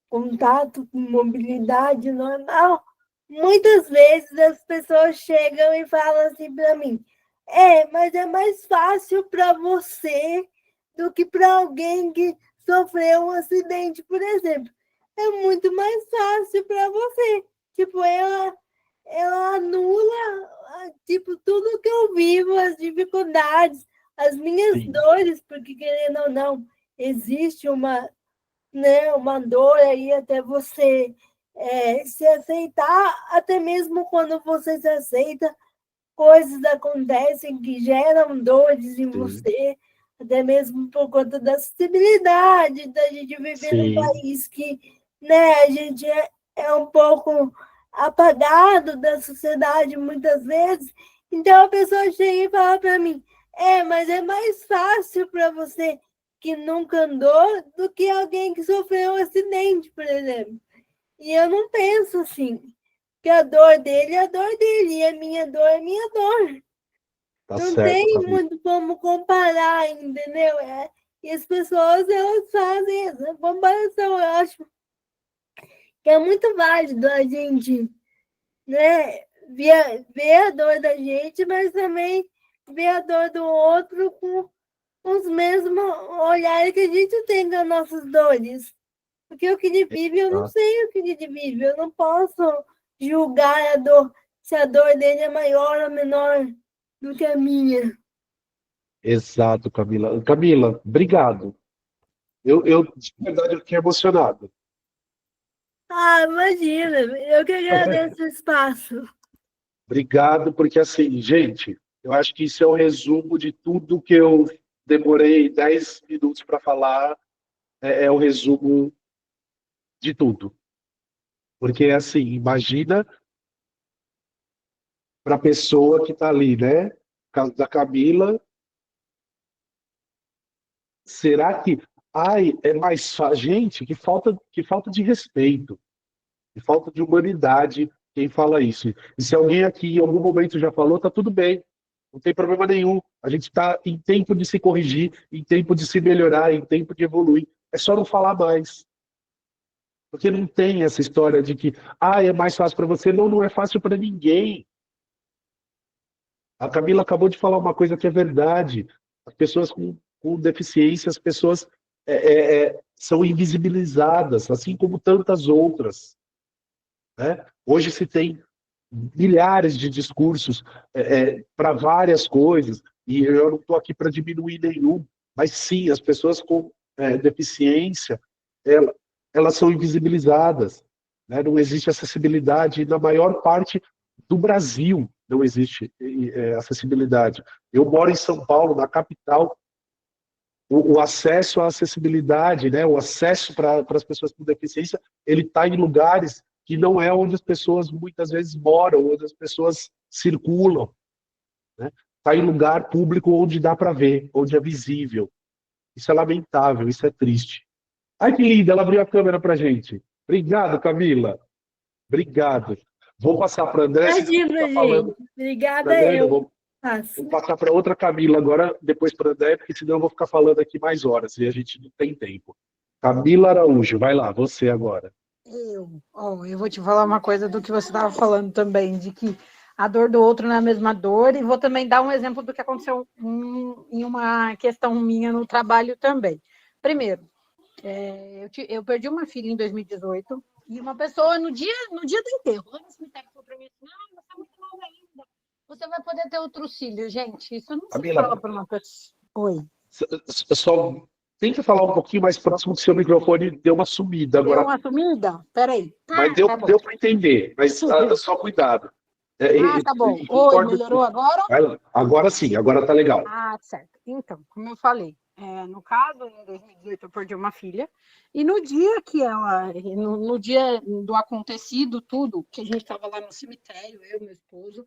contato com mobilidade normal, muitas vezes as pessoas chegam e falam assim para mim, mas é mais fácil para você do que para alguém que sofreu um acidente, por exemplo. É muito mais fácil para você. Tipo, ela anula, tipo, tudo que eu vivo, as dificuldades, as minhas dores, porque, querendo ou não, existe uma dor aí até você se aceitar, até mesmo quando você se aceita, coisas acontecem que geram dores em você, até mesmo por conta da acessibilidade, da gente viver num país que a gente é um pouco apagado da sociedade muitas vezes. Então a pessoa chega e fala para mim, mas é mais fácil para você que nunca andou do que alguém que sofreu um acidente, por exemplo. E eu não penso assim, que a dor dele é a dor dele, e a minha dor é a minha dor. Tá não certo, tem Camila. muito como comparar, entendeu? E as pessoas, elas fazem essa comparação, eu acho que é muito válido a gente ver a dor da gente, mas também ver a dor do outro com os mesmos olhares que a gente tem das nossas dores. Porque o que ele vive, eu não sei o que ele vive. Eu não posso julgar a dor, se a dor dele é maior ou menor do que a minha. Exato, Camila. Camila, obrigado. De verdade, eu fiquei emocionado. Imagina. Eu que agradeço o espaço. Obrigado, porque assim, gente, eu acho que isso é o resumo de tudo que eu demorei 10 minutos para falar, é o resumo de tudo. Porque, assim, imagina para a pessoa que está ali, né? No caso da Camila, será que... Ai, é mais fácil... Gente, que falta de respeito, que falta de humanidade quem fala isso. E se alguém aqui em algum momento já falou, tá tudo bem. Não tem problema nenhum. A gente está em tempo de se corrigir, em tempo de se melhorar, em tempo de evoluir. É só não falar mais. Porque não tem essa história de que é mais fácil para você. Não, não é fácil para ninguém. A Camila acabou de falar uma coisa que é verdade. As pessoas com deficiência, as pessoas são invisibilizadas, assim como tantas outras. Né? Hoje se tem milhares de discursos para várias coisas, e eu não estou aqui para diminuir nenhum, mas sim, as pessoas com deficiência, elas são invisibilizadas, né? Não existe acessibilidade, e na maior parte do Brasil não existe acessibilidade. Eu moro em São Paulo, na capital, o acesso à acessibilidade, né? O acesso para as pessoas com deficiência, ele está em lugares que não é onde as pessoas muitas vezes moram, onde as pessoas circulam. Né? Está em lugar público onde dá para ver, onde é visível. Isso é lamentável, isso é triste. Ai, que linda, ela abriu a câmera para a gente. Obrigado, Camila. Obrigado. Vou passar para a André. Imagina, gente. Obrigada, eu. Vou passar para outra Camila agora, depois para a André, porque senão eu vou ficar falando aqui mais horas e a gente não tem tempo. Camila Araújo, vai lá, você agora. Eu vou te falar uma coisa do que você estava falando também, de que a dor do outro não é a mesma dor, e vou também dar um exemplo do que aconteceu em uma questão minha no trabalho também. Primeiro, eu perdi uma filha em 2018, e uma pessoa, no dia do enterro, lá no cemitério, falou para mim assim, você é muito nova ainda, você vai poder ter outros filhos. Gente, isso não se fala para uma pessoa. Oi. Só Tenta falar um pouquinho mais próximo do seu microfone, deu uma sumida agora. Deu uma sumida? Peraí. Mas deu para entender, mas só cuidado. Tá bom. Oi, melhorou agora? Agora sim, agora tá legal. Certo. Então, como eu falei, no caso, em 2018, eu perdi uma filha, e no dia que no dia do acontecido, tudo, que a gente estava lá no cemitério, eu e meu esposo,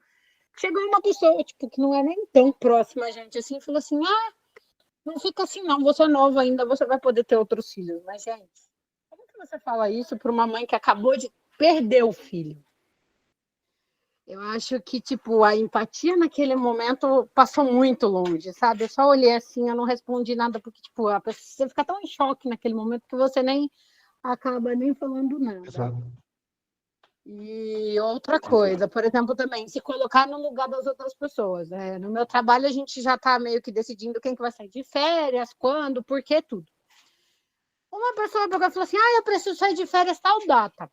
chegou uma pessoa, tipo, que não é nem tão próxima a gente, assim, falou assim, não fica assim não, você é nova ainda, você vai poder ter outros filhos. Mas, gente, como que você fala isso para uma mãe que acabou de perder o filho? Eu acho que, tipo, a empatia naquele momento passou muito longe, sabe? Eu só olhei assim, eu não respondi nada, porque, tipo, você fica tão em choque naquele momento que você nem acaba nem falando nada. Exato. E outra coisa, por exemplo, também, se colocar no lugar das outras pessoas. No meu trabalho, a gente já está meio que decidindo quem que vai sair de férias, quando, por quê, tudo. Uma pessoa pegou e falou assim, eu preciso sair de férias tal data.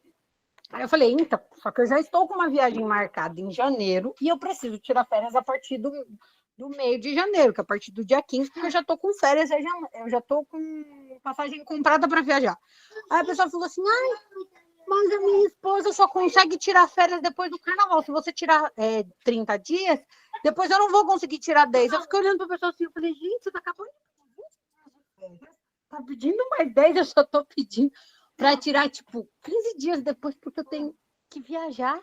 Aí eu falei, então, só que eu já estou com uma viagem marcada em janeiro e eu preciso tirar férias a partir do meio de janeiro, que é a partir do dia 15, porque eu já estou com férias, eu já estou com passagem comprada para viajar. Aí a pessoa falou assim, mas a minha esposa só consegue tirar férias depois do carnaval. Se você tirar 30 dias, depois eu não vou conseguir tirar 10. Eu fiquei olhando para a pessoa assim, eu falei, gente, você está acabando de férias. Tá pedindo mais 10, eu só estou pedindo para tirar, tipo, 15 dias depois, porque eu tenho que viajar.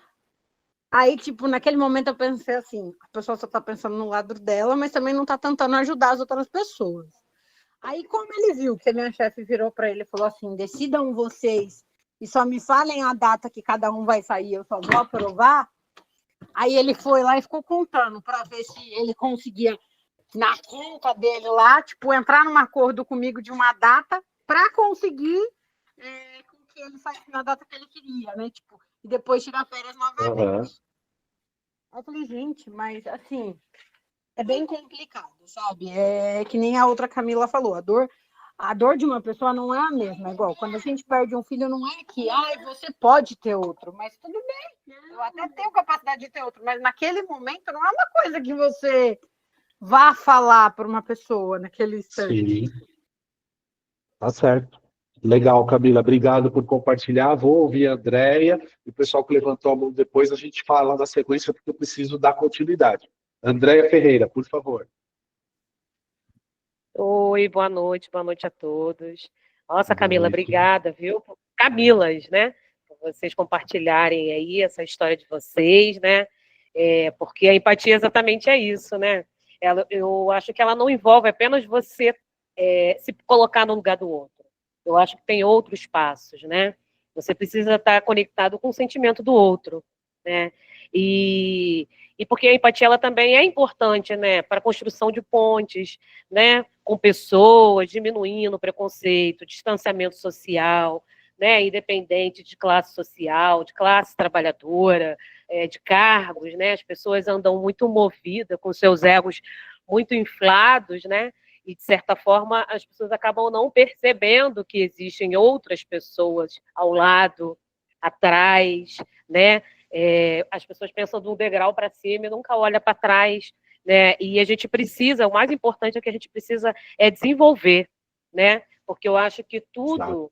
Aí, tipo, naquele momento eu pensei assim, a pessoa só está pensando no lado dela, mas também não está tentando ajudar as outras pessoas. Aí, como ele viu que a minha chefe virou para ele e falou assim, decidam vocês e só me falem a data que cada um vai sair, eu só vou aprovar. Aí ele foi lá e ficou contando para ver se ele conseguia, na conta dele lá, tipo, entrar num acordo comigo de uma data para conseguir com que ele saísse na data que ele queria, né? Tipo, e depois tirar férias novamente. Uhum. Aí eu falei, gente, mas assim, é bem complicado, sabe? É que nem a outra Camila falou, a dor de uma pessoa não é a mesma, igual quando a gente perde um filho, não é que você pode ter outro, mas tudo bem, eu até tenho capacidade de ter outro, mas naquele momento não é uma coisa que você vá falar para uma pessoa naquele instante. Sim. Tá certo. Legal, Camila. Obrigado por compartilhar. Vou ouvir a Andréia e o pessoal que levantou a mão depois a gente fala na sequência porque eu preciso dar continuidade. Andréia Ferreira, por favor. Oi, boa noite a todos. Nossa, Camila, obrigada, viu? Camilas, né? Por vocês compartilharem aí essa história de vocês, né? Porque a empatia exatamente é isso, né? Eu acho que ela não envolve apenas você se colocar no lugar do outro. Eu acho que tem outros passos, né? Você precisa estar conectado com o sentimento do outro, né? E porque a empatia ela também é importante, né, para a construção de pontes, né, com pessoas, diminuindo o preconceito, distanciamento social, né, independente de classe social, de classe trabalhadora, de cargos, né? As pessoas andam muito movidas, com seus egos muito inflados, né? E, de certa forma, as pessoas acabam não percebendo que existem outras pessoas ao lado, atrás, né? As pessoas pensam de um degrau para cima e nunca olham para trás, né? E a gente precisa, o mais importante é que a gente precisa desenvolver, né? Porque eu acho que todo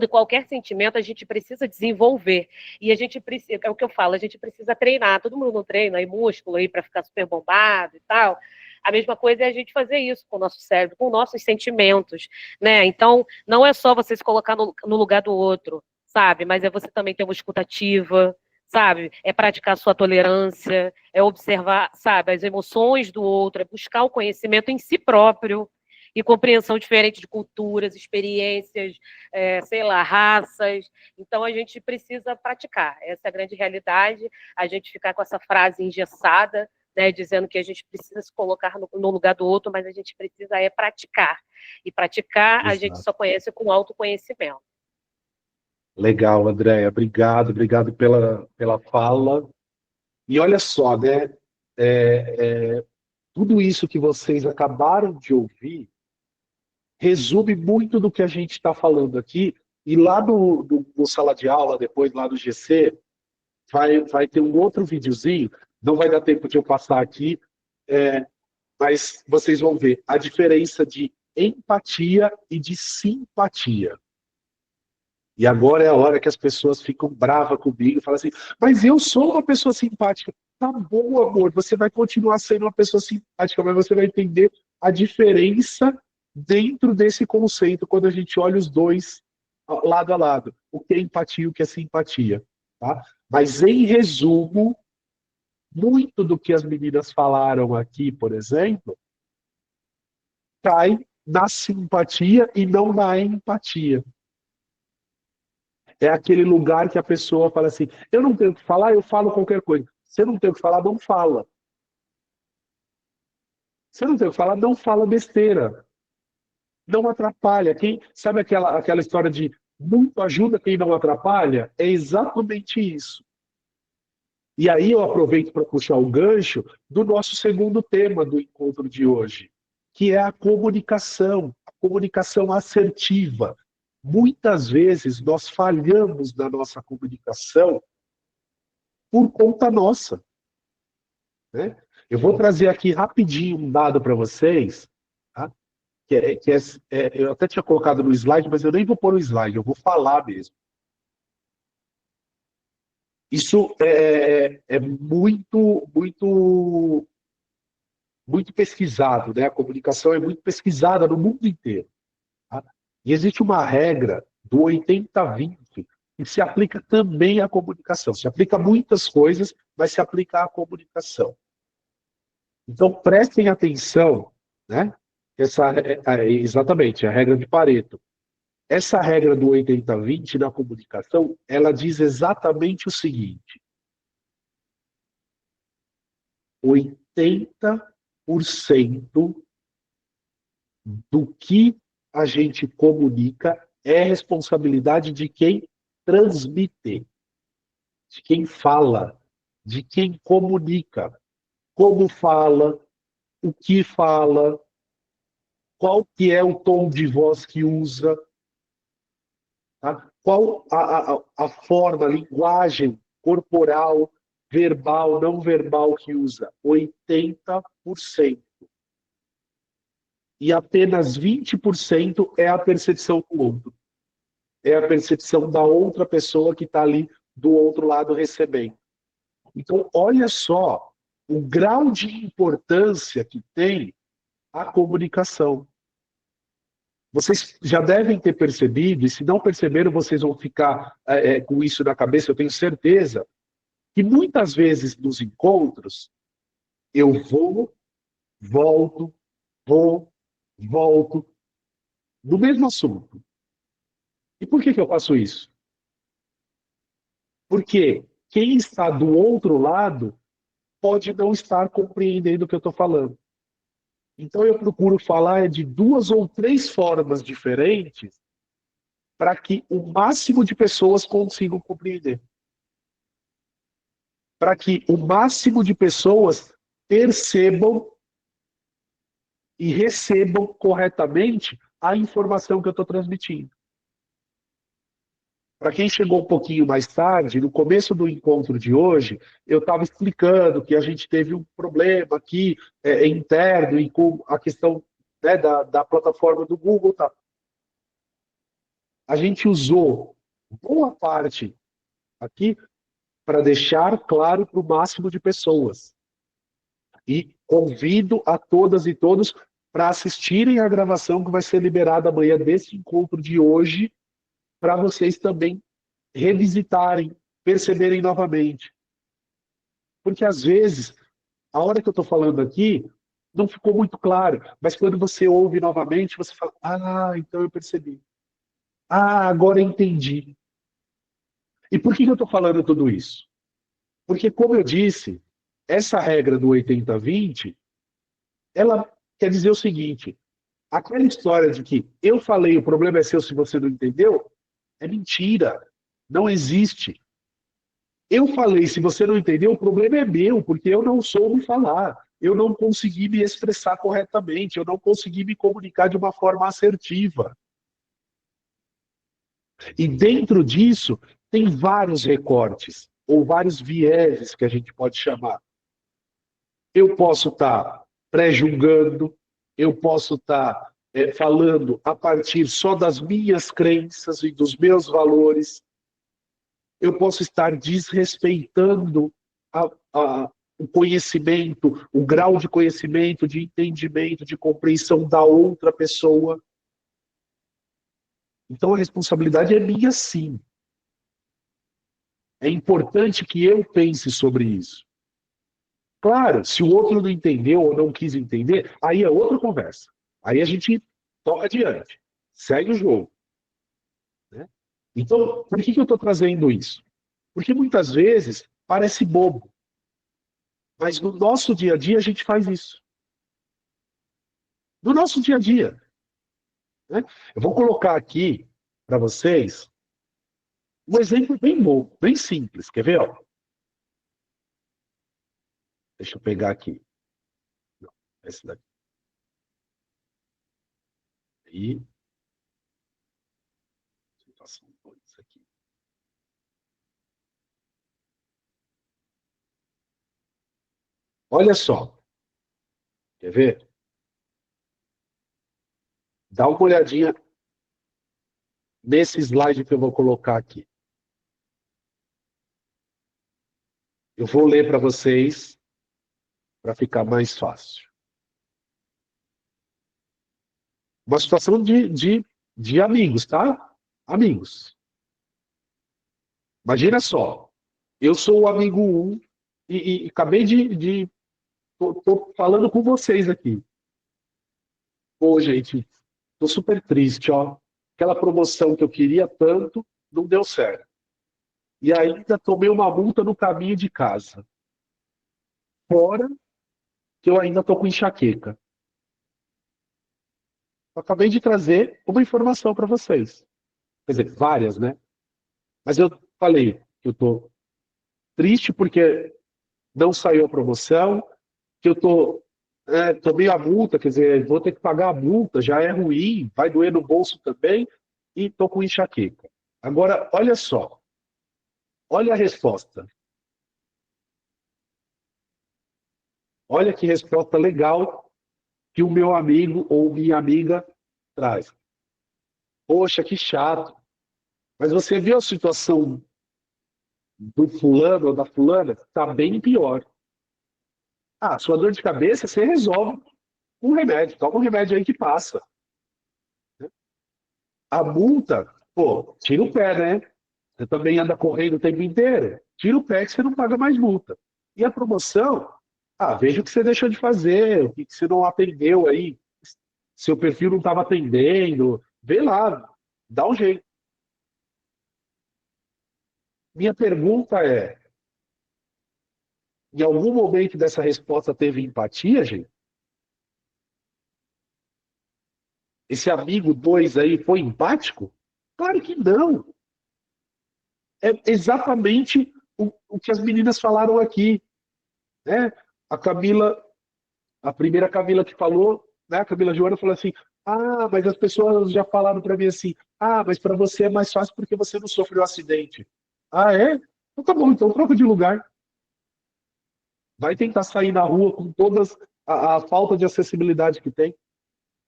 e qualquer sentimento a gente precisa desenvolver. E a gente precisa, é o que eu falo, a gente precisa treinar. Todo mundo não treina aí músculo aí para ficar super bombado e tal. A mesma coisa é a gente fazer isso com o nosso cérebro, com nossos sentimentos, né? Então, não é só você se colocar no lugar do outro, sabe? Mas é você também ter uma escuta ativa, sabe? É praticar a sua tolerância, é observar, sabe, as emoções do outro, é buscar o conhecimento em si próprio e compreensão diferente de culturas, experiências, sei lá, raças. Então, a gente precisa praticar. Essa é a grande realidade. A gente ficar com essa frase engessada, né, dizendo que a gente precisa se colocar no lugar do outro, mas a gente precisa praticar. E praticar a gente só conhece com autoconhecimento. Legal, Andréia. Obrigado pela fala. E olha só, né? Tudo isso que vocês acabaram de ouvir resume muito do que a gente está falando aqui. E lá no sala de aula, depois lá do GC, vai ter um outro videozinho. Não vai dar tempo de eu passar aqui, mas vocês vão ver a diferença de empatia e de simpatia. E agora é a hora que as pessoas ficam bravas comigo e falam assim, mas eu sou uma pessoa simpática. Tá bom, amor, você vai continuar sendo uma pessoa simpática, mas você vai entender a diferença dentro desse conceito quando a gente olha os dois lado a lado. O que é empatia e o que é simpatia. Tá? Mas, em resumo, muito do que as meninas falaram aqui, por exemplo, cai na simpatia e não na empatia. É aquele lugar que a pessoa fala assim, eu não tenho o que falar, eu falo qualquer coisa. Você não tem o que falar, não fala. Você não tem o que falar, não fala besteira. Não atrapalha. Sabe aquela história de muito ajuda quem não atrapalha? É exatamente isso. E aí eu aproveito para puxar o gancho do nosso segundo tema do encontro de hoje, que é a comunicação assertiva. Muitas vezes nós falhamos na nossa comunicação por conta nossa. Né? Eu vou trazer aqui rapidinho um dado para vocês, tá? Eu até tinha colocado no slide, mas eu nem vou pôr no slide, eu vou falar mesmo. Isso é muito pesquisado, né? A comunicação é muito pesquisada no mundo inteiro. Tá? E existe uma regra do 80-20 que se aplica também à comunicação. Se aplica a muitas coisas, mas se aplica à comunicação. Então, prestem atenção, né? Exatamente, a regra de Pareto. Essa regra do 80-20 na comunicação, ela diz exatamente o seguinte: 80% do que a gente comunica é responsabilidade de quem transmite, de quem fala, de quem comunica. Como fala, o que fala, qual que é o tom de voz que usa, tá? Qual a forma, a linguagem corporal, verbal, não verbal que usa. 80%. E apenas 20% é a percepção do outro. É a percepção da outra pessoa que está ali do outro lado recebendo. Então, olha só o grau de importância que tem a comunicação. Vocês já devem ter percebido, e se não perceberam, vocês vão ficar com isso na cabeça, eu tenho certeza, que muitas vezes nos encontros, eu volto, no mesmo assunto. E por que eu faço isso? Porque quem está do outro lado pode não estar compreendendo o que eu estou falando. Então eu procuro falar de 2 ou 3 formas diferentes para que o máximo de pessoas consigam compreender. Para que o máximo de pessoas percebam e recebam corretamente a informação que eu estou transmitindo. Para quem chegou um pouquinho mais tarde, no começo do encontro de hoje, eu estava explicando que a gente teve um problema aqui interno e com a questão, né, da plataforma do Google. Tá? A gente usou boa parte aqui para deixar claro para o máximo de pessoas. E convido a todas e todos para assistirem a gravação que vai ser liberada amanhã desse encontro de hoje, para vocês também revisitarem, perceberem novamente. Porque, às vezes, a hora que eu estou falando aqui, não ficou muito claro, mas quando você ouve novamente, você fala, então eu percebi. Agora eu entendi. E por que eu estou falando tudo isso? Porque, como eu disse, essa regra do 80-20, ela quer dizer o seguinte, aquela história de que eu falei, o problema é seu se você não entendeu, é mentira. Não existe. Eu falei, se você não entendeu, o problema é meu, porque eu não soube falar. Eu não consegui me expressar corretamente. Eu não consegui me comunicar de uma forma assertiva. E dentro disso, tem vários recortes, ou vários vieses que a gente pode chamar. Eu posso estar pré-julgando, eu posso estar falando a partir só das minhas crenças e dos meus valores, eu posso estar desrespeitando o conhecimento, o grau de conhecimento, de entendimento, de compreensão da outra pessoa. Então a responsabilidade é minha, sim. É importante que eu pense sobre isso. Claro, se o outro não entendeu ou não quis entender, aí é outra conversa. Aí a gente toca adiante, segue o jogo. Né? Então, por que eu estou trazendo isso? Porque muitas vezes parece bobo, mas no nosso dia a dia a gente faz isso. No nosso dia a dia. Né? Eu vou colocar aqui para vocês um exemplo bem bom, bem simples. Quer ver? Ó? Deixa eu pegar aqui. Não, esse daqui. E situação 2 aqui. Olha só. Quer ver? Dá uma olhadinha nesse slide que eu vou colocar aqui. Eu vou ler para vocês para ficar mais fácil. Uma situação de amigos, tá? Amigos. Imagina só. Eu sou o amigo 1 e acabei tô falando com vocês aqui. Pô, gente, tô super triste, ó. Aquela promoção que eu queria tanto não deu certo. E ainda tomei uma multa no caminho de casa. Fora que eu ainda tô com enxaqueca. Eu acabei de trazer uma informação para vocês. Quer dizer, várias, né? Mas eu falei que eu tô triste porque não saiu a promoção, que eu tomei a multa, quer dizer, vou ter que pagar a multa, já é ruim, vai doer no bolso também, e tô com enxaqueca. Agora, olha só. Olha a resposta. Olha que resposta legal que o meu amigo ou minha amiga traz. Poxa, que chato. Mas você viu a situação do fulano ou da fulana? Está bem pior. Ah, sua dor de cabeça você resolve com remédio. Toma um remédio aí que passa. A multa, pô, tira o pé, né? Você também anda correndo o tempo inteiro. Tira o pé que você não paga mais multa. E a promoção? Ah, veja o que você deixou de fazer, o que você não atendeu aí. Seu perfil não estava atendendo. Vê lá, dá um jeito. Minha pergunta é, em algum momento dessa resposta teve empatia, gente? Esse amigo 2 aí foi empático? Claro que não. É exatamente o que as meninas falaram aqui. Né? A Camila, a primeira Camila que falou, né? A Camila Joana falou assim, ah, mas as pessoas já falaram para mim assim, ah, mas para você é mais fácil porque você não sofreu um acidente. Ah, é? Então tá bom, então troca de lugar. Vai tentar sair na rua com todas a falta de acessibilidade que tem.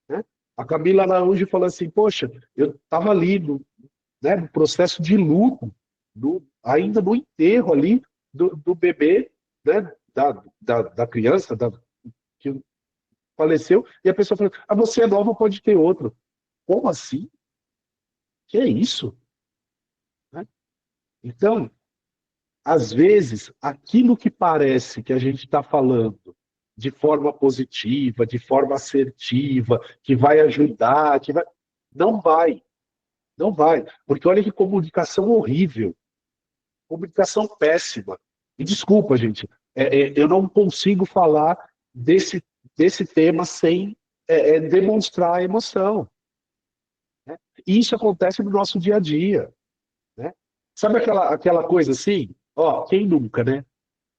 Né? A Camila Araújo falou assim, poxa, eu estava ali no processo de luto, ainda no enterro ali do bebê, né? Da criança que faleceu, e a pessoa falou, ah, você é nova, pode ter outro. Como assim? Que é isso? Né? Então, às vezes, aquilo que parece que a gente está falando de forma positiva, de forma assertiva, que vai ajudar, não vai. Não vai. Porque olha que comunicação horrível. Comunicação péssima. E desculpa, gente, eu não consigo falar desse tema sem demonstrar a emoção. Né? E isso acontece no nosso dia a dia. Né? Sabe aquela coisa assim? Ó, quem nunca, né?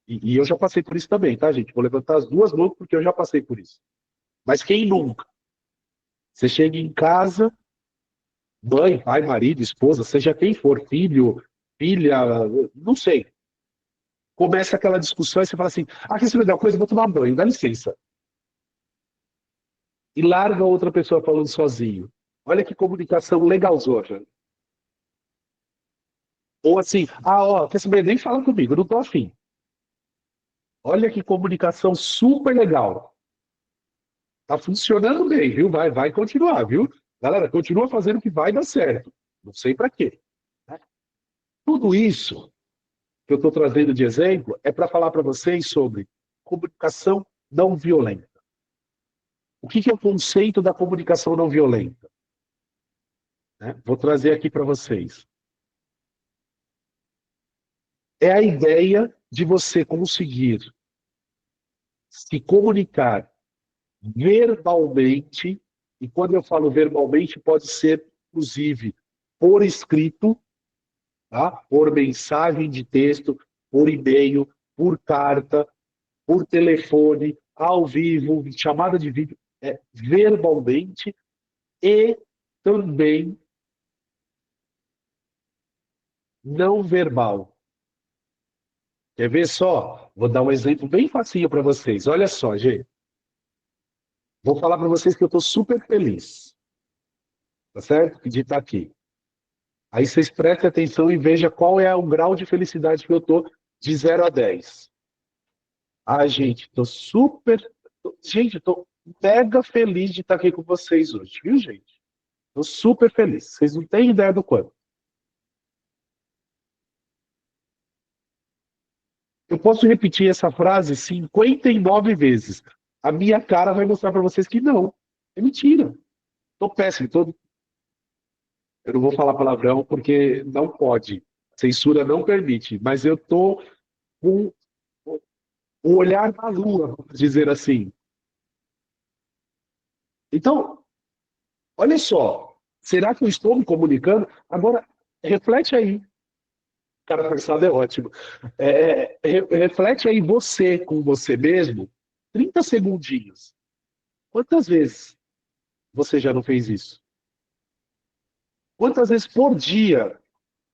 E eu já passei por isso também, tá, gente? Vou levantar as duas mãos porque eu já passei por isso. Mas quem nunca? Você chega em casa, mãe, pai, marido, esposa, seja quem for, filho, filha, não sei. Começa aquela discussão e você fala assim, ah, quer saber de uma coisa? Eu vou tomar banho, dá licença. e larga a outra pessoa falando sozinho. Olha que comunicação legalzona. Ou assim, quer saber, nem fala comigo, não tô afim. Olha que comunicação super legal. Tá funcionando bem, viu? Vai continuar, viu? Galera, continua fazendo que vai dar certo. Não sei para quê. Né? Tudo isso que eu estou trazendo de exemplo é para falar para vocês sobre comunicação não violenta. O que é o conceito da comunicação não violenta? Né? Vou trazer aqui para vocês. É a ideia de você conseguir se comunicar verbalmente, e quando eu falo verbalmente, pode ser, inclusive, por escrito, tá? Por mensagem de texto, por e-mail, por carta, por telefone, ao vivo, chamada de vídeo, verbalmente, e também não verbal. Quer ver só? Vou dar um exemplo bem facinho para vocês. Olha só, gente. Vou falar para vocês que eu estou super feliz. Tá certo? De estar aqui. Aí vocês prestem atenção e vejam qual é o grau de felicidade que eu estou de 0 a 10. Gente, estou super... Gente, estou mega feliz de estar aqui com vocês hoje, viu, gente? Estou super feliz. Vocês não têm ideia do quanto. Eu posso repetir essa frase 59 vezes. A minha cara vai mostrar para vocês que não. É mentira. Estou péssimo. Eu não vou falar palavrão porque não pode. Censura não permite. Mas eu estou com o olhar na lua, vamos dizer assim. Então, olha só. Será que eu estou me comunicando? Agora, reflete aí. Cara pensado é ótimo. Reflete aí você com você mesmo, 30 segundinhos. Quantas vezes você já não fez isso? Quantas vezes por dia,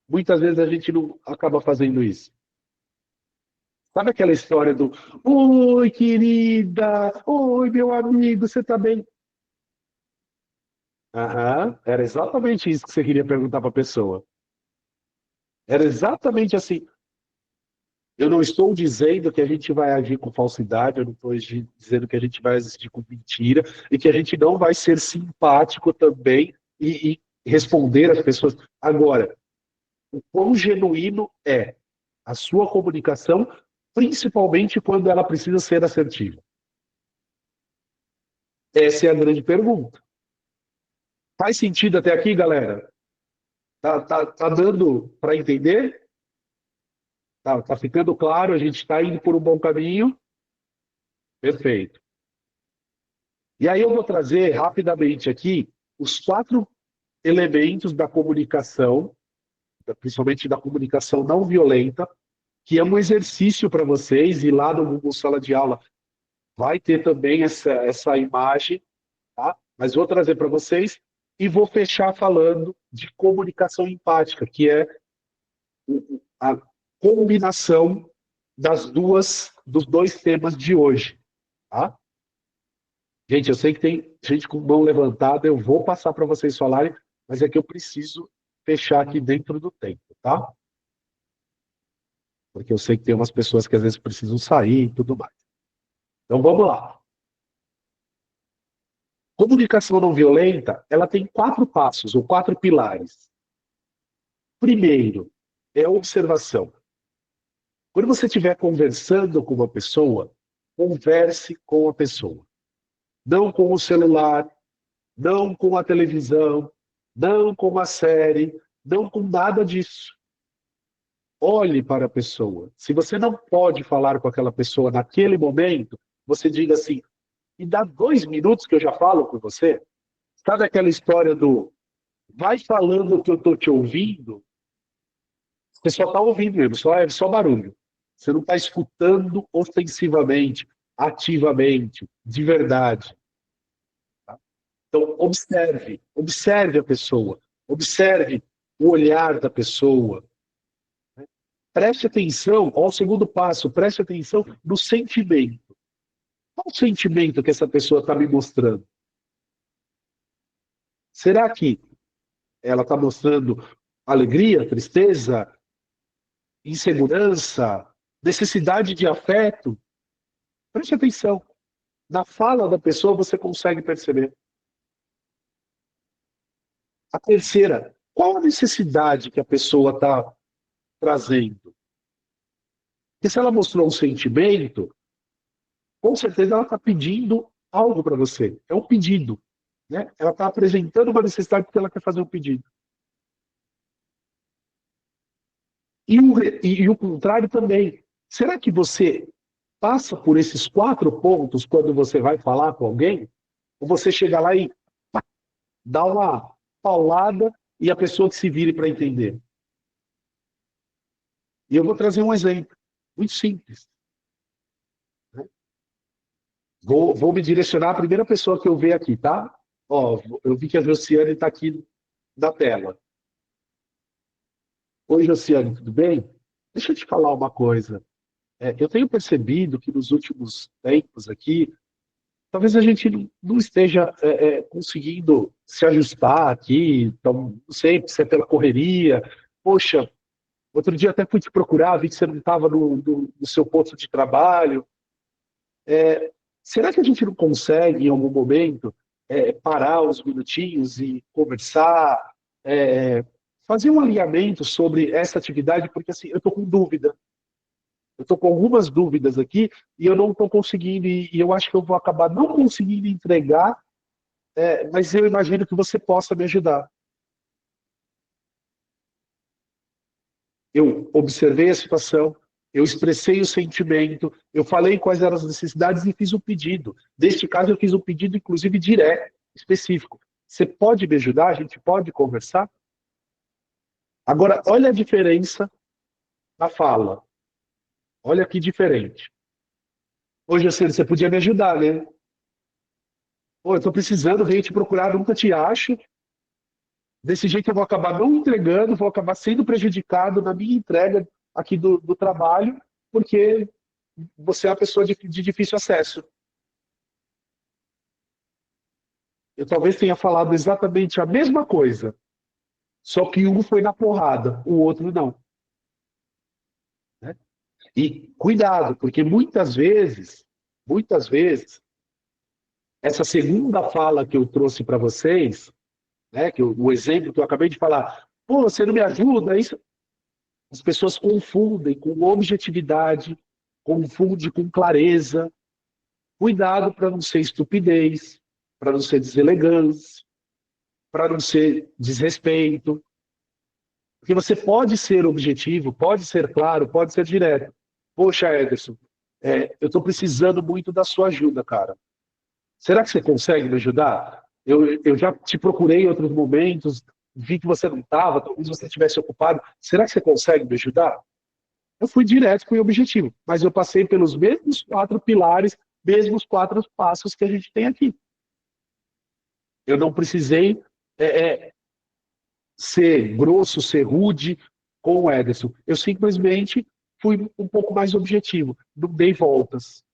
muitas vezes a gente não acaba fazendo isso? Sabe aquela história do oi, querida, oi, meu amigo, você tá bem? Era exatamente isso que você queria perguntar para a pessoa. Era exatamente assim. Eu não estou dizendo que a gente vai agir com falsidade, eu não estou dizendo que a gente vai agir com mentira, e que a gente não vai ser simpático também e responder às pessoas. Agora, o quão genuíno é a sua comunicação, principalmente quando ela precisa ser assertiva? Essa é a grande pergunta. Faz sentido até aqui, galera? Tá dando para entender? Tá ficando claro? A gente está indo por um bom caminho? Perfeito. E aí eu vou trazer rapidamente aqui os 4 elementos da comunicação, principalmente da comunicação não violenta, que é um exercício para vocês, e lá no Google Sala de Aula vai ter também essa imagem, tá? Mas vou trazer para vocês e vou fechar falando de comunicação empática, que é a combinação dos 2 temas de hoje, tá? Gente, eu sei que tem gente com mão levantada, eu vou passar para vocês falarem, mas é que eu preciso fechar aqui dentro do tempo, tá? Porque eu sei que tem umas pessoas que às vezes precisam sair e tudo mais. Então vamos lá. Comunicação não violenta, ela tem 4 passos, ou 4 pilares. Primeiro, é a observação. Quando você estiver conversando com uma pessoa, converse com a pessoa. Não com o celular, não com a televisão, não com a série, não com nada disso. Olhe para a pessoa. Se você não pode falar com aquela pessoa naquele momento, você diga assim, me dá 2 minutos que eu já falo com você. Sabe aquela história do vai falando que eu estou te ouvindo? Você só está ouvindo mesmo, é só barulho. Você não está escutando ofensivamente, ativamente, de verdade. Tá? Então, observe a pessoa, observe o olhar da pessoa. Né? Preste atenção, ao segundo passo, preste atenção no sentimento. Qual o sentimento que essa pessoa está me mostrando? Será que ela está mostrando alegria, tristeza, insegurança, necessidade de afeto? Preste atenção. Na fala da pessoa você consegue perceber. A terceira, qual a necessidade que a pessoa está trazendo? Porque se ela mostrou um sentimento, com certeza ela está pedindo algo para você. É um pedido. Né? Ela está apresentando uma necessidade porque ela quer fazer um pedido. E o contrário também. Será que você passa por esses 4 pontos quando você vai falar com alguém? Ou você chega lá e pá, dá uma paulada e a pessoa que se vire para entender? E eu vou trazer um exemplo muito simples. Né? Vou me direcionar à primeira pessoa que eu ver aqui, tá? Ó, eu vi que a Josiane está aqui na tela. Oi, Josiane, tudo bem? Deixa eu te falar uma coisa. Eu tenho percebido que nos últimos tempos aqui, talvez a gente não esteja conseguindo se ajustar aqui, então, não sei se é pela correria. Poxa, outro dia até fui te procurar, vi que você não estava no seu posto de trabalho. Será que a gente não consegue, em algum momento, parar uns minutinhos e conversar, fazer um alinhamento sobre essa atividade? Porque assim, eu estou com dúvida. Eu estou com algumas dúvidas aqui e eu não estou conseguindo, e eu acho que eu vou acabar não conseguindo entregar, mas eu imagino que você possa me ajudar. Eu observei a situação, eu expressei o sentimento, eu falei quais eram as necessidades e fiz um pedido. Neste caso, eu fiz um pedido, inclusive, direto, específico. Você pode me ajudar? A gente pode conversar? Agora, olha a diferença na fala. Olha que diferente. Hoje, você podia me ajudar, né? Pô, eu estou precisando, venho te procurar, nunca te acho. Desse jeito eu vou acabar não entregando, vou acabar sendo prejudicado na minha entrega aqui do trabalho, porque você é uma pessoa de difícil acesso. Eu talvez tenha falado exatamente a mesma coisa, só que um foi na porrada, o outro não. Né? E cuidado, porque muitas vezes, essa segunda fala que eu trouxe para vocês, né, o exemplo que eu acabei de falar, pô, você não me ajuda, isso... As pessoas confundem com objetividade, confundem com clareza. Cuidado para não ser estupidez, para não ser deselegância, para não ser desrespeito. Porque você pode ser objetivo, pode ser claro, pode ser direto. Poxa, Ederson, eu estou precisando muito da sua ajuda, cara. Será que você consegue me ajudar? Eu já te procurei em outros momentos, vi que você não estava, talvez você estivesse ocupado. Será que você consegue me ajudar? Eu fui direto, fui objetivo, mas eu passei pelos mesmos 4 pilares, mesmos 4 passos que a gente tem aqui. Eu não precisei ser grosso, ser rude com o Ederson. Eu simplesmente fui um pouco mais objetivo, não dei voltas.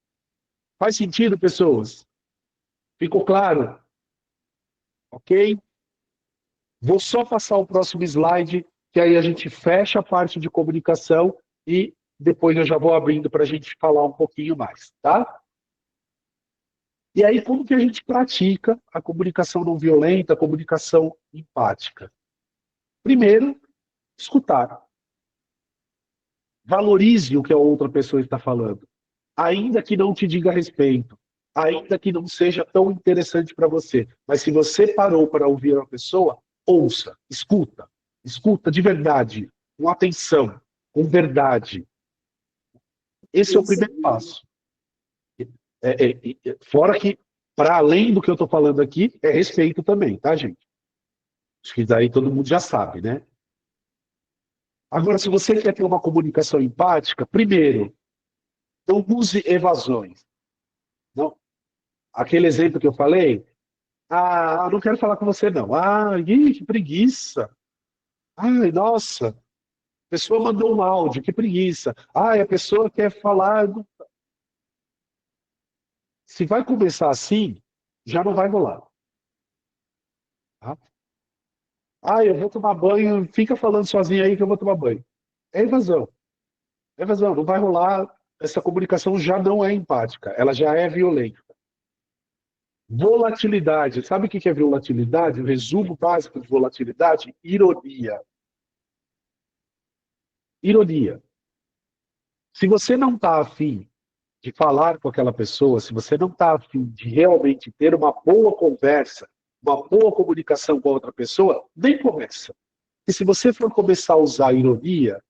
Faz sentido, pessoas? Ficou claro? Ok? Vou só passar o próximo slide, que aí a gente fecha a parte de comunicação e depois eu já vou abrindo para a gente falar um pouquinho mais, tá? E aí, como que a gente pratica a comunicação não violenta, a comunicação empática? Primeiro, escutar. Valorize o que a outra pessoa está falando, ainda que não te diga a respeito, ainda que não seja tão interessante para você. Mas se você parou para ouvir uma pessoa, ouça, escuta de verdade, com atenção, com verdade. Esse é o primeiro passo. Fora que, para além do que eu estou falando aqui, é respeito também, tá, gente? Acho que daí todo mundo já sabe, né? Agora, se você quer ter uma comunicação empática, primeiro, não use evasões. Não. Aquele exemplo que eu falei, não quero falar com você, não. Que preguiça. Ai, nossa, a pessoa mandou um áudio, que preguiça. A pessoa quer falar... Se vai começar assim, já não vai rolar. Tá? Ah, eu vou tomar banho, fica falando sozinho aí que eu vou tomar banho. É evasão. É evasão, não vai rolar. Essa comunicação já não é empática, ela já é violenta. Volatilidade. Sabe o que é volatilidade? O resumo básico de volatilidade? Ironia. Ironia. Se você não está afim de falar com aquela pessoa, se você não está afim de realmente ter uma boa conversa, uma boa comunicação com a outra pessoa, nem começa. E se você for começar a usar ironia,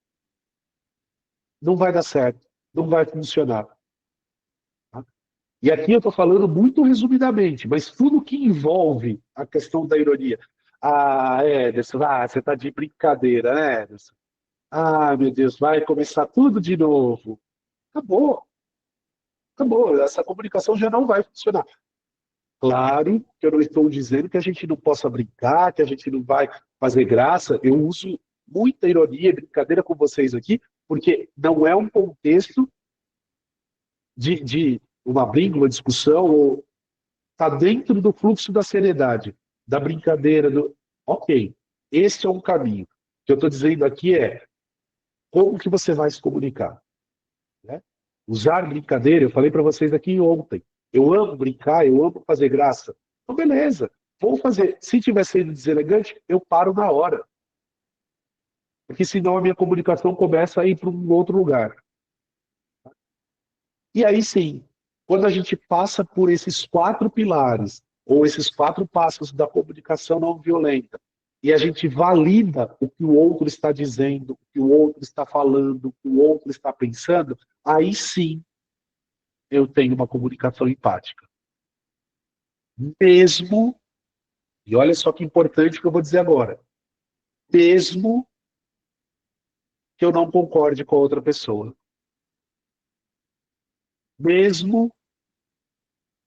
não vai dar certo, não vai funcionar. Tá? E aqui eu estou falando muito resumidamente, mas tudo que envolve a questão da ironia. Ah, Ederson, você está de brincadeira, né, Ederson? Ah, meu Deus, vai começar tudo de novo. Acabou. Acabou. Essa comunicação já não vai funcionar. Claro que eu não estou dizendo que a gente não possa brincar, que a gente não vai fazer graça. Eu uso muita ironia, brincadeira com vocês aqui, porque não é um contexto de uma briga, uma discussão, está dentro do fluxo da seriedade, da brincadeira. Ok, esse é um caminho. O que eu estou dizendo aqui é como que você vai se comunicar. Né? Usar brincadeira, eu falei para vocês aqui ontem. Eu amo brincar, eu amo fazer graça. Então, beleza, vou fazer. Se estiver sendo deselegante, eu paro na hora. Porque senão a minha comunicação começa a ir para um outro lugar. E aí sim, quando a gente passa por esses 4 pilares, ou esses 4 passos da comunicação não violenta, e a gente valida o que o outro está dizendo, o que o outro está falando, o que o outro está pensando, aí sim eu tenho uma comunicação empática. Mesmo, e olha só que importante que eu vou dizer agora, mesmo que eu não concorde com a outra pessoa. Mesmo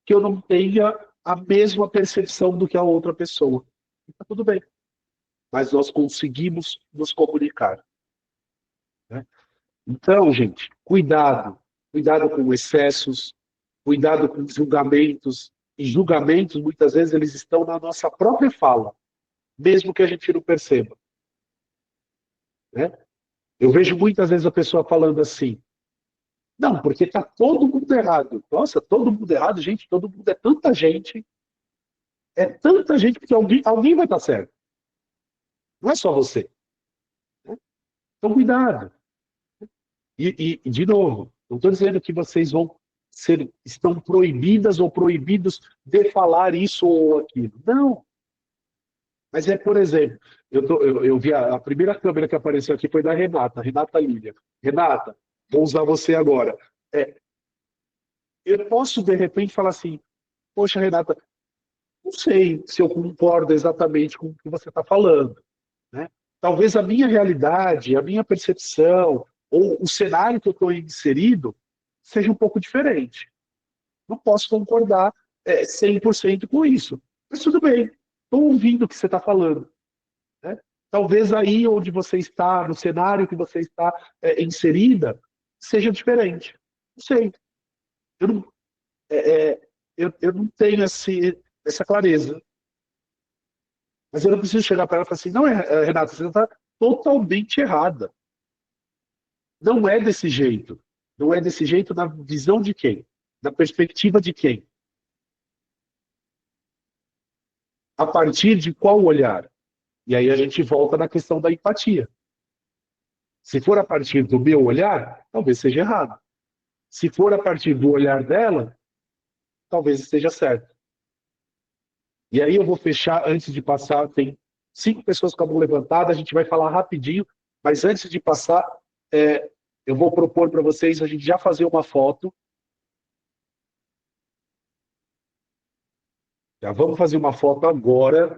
que eu não tenha a mesma percepção do que a outra pessoa. Está tudo bem. Mas nós conseguimos nos comunicar. Né? Então, gente, cuidado. Cuidado com excessos, cuidado com julgamentos. E julgamentos, muitas vezes, eles estão na nossa própria fala, mesmo que a gente não perceba. Né? Eu vejo muitas vezes a pessoa falando assim, não, porque está todo mundo errado. Nossa, todo mundo errado, gente, todo mundo é tanta gente. É tanta gente, porque alguém vai estar certo. Não é só você. Né? Então, cuidado. E, de novo, não estou dizendo que vocês estão proibidas ou proibidos de falar isso ou aquilo. Não. Mas por exemplo, eu vi a primeira câmera que apareceu aqui foi da Renata Lília. Renata, vou usar você agora. Eu posso, de repente, falar assim, poxa, Renata, não sei se eu concordo exatamente com o que você está falando. Né? Talvez a minha realidade, a minha percepção, ou o cenário que eu estou inserido, seja um pouco diferente. Não posso concordar 100% com isso. Mas tudo bem, estou ouvindo o que você está falando. Né? Talvez aí onde você está, no cenário que você está inserida, seja diferente. Não sei. Eu não tenho essa clareza. Mas eu não preciso chegar para ela e falar assim, não, Renata, você está totalmente errada. Não é desse jeito. Não é desse jeito na visão de quem? Na perspectiva de quem? A partir de qual olhar? E aí a gente volta na questão da empatia. Se for a partir do meu olhar, talvez seja errado. Se for a partir do olhar dela, talvez esteja certo. E aí eu vou fechar, antes de passar, tem 5 pessoas com a mão levantada, a gente vai falar rapidinho, mas antes de passar, eu vou propor para vocês a gente já fazer uma foto. Já vamos fazer uma foto agora.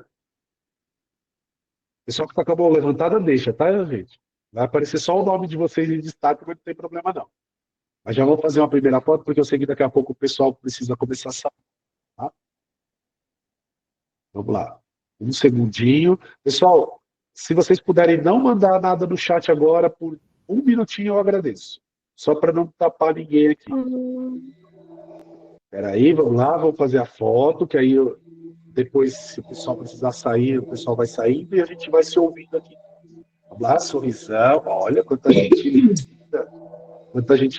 O pessoal que está com a mão levantada, deixa, tá, gente? Vai aparecer só o nome de vocês em destaque, mas não tem problema não. Mas já vamos fazer uma primeira foto, porque eu sei que daqui a pouco o pessoal precisa começar a sair. Tá? Vamos lá. Um segundinho. Pessoal, se vocês puderem não mandar nada no chat agora, por 1 minutinho eu agradeço. Só para não tapar ninguém aqui. Espera aí, vamos lá, vamos fazer a foto, que aí Depois, se o pessoal precisar sair, o pessoal vai saindo e a gente vai se ouvindo aqui. Vamos lá, sorrisão. Olha quanta gente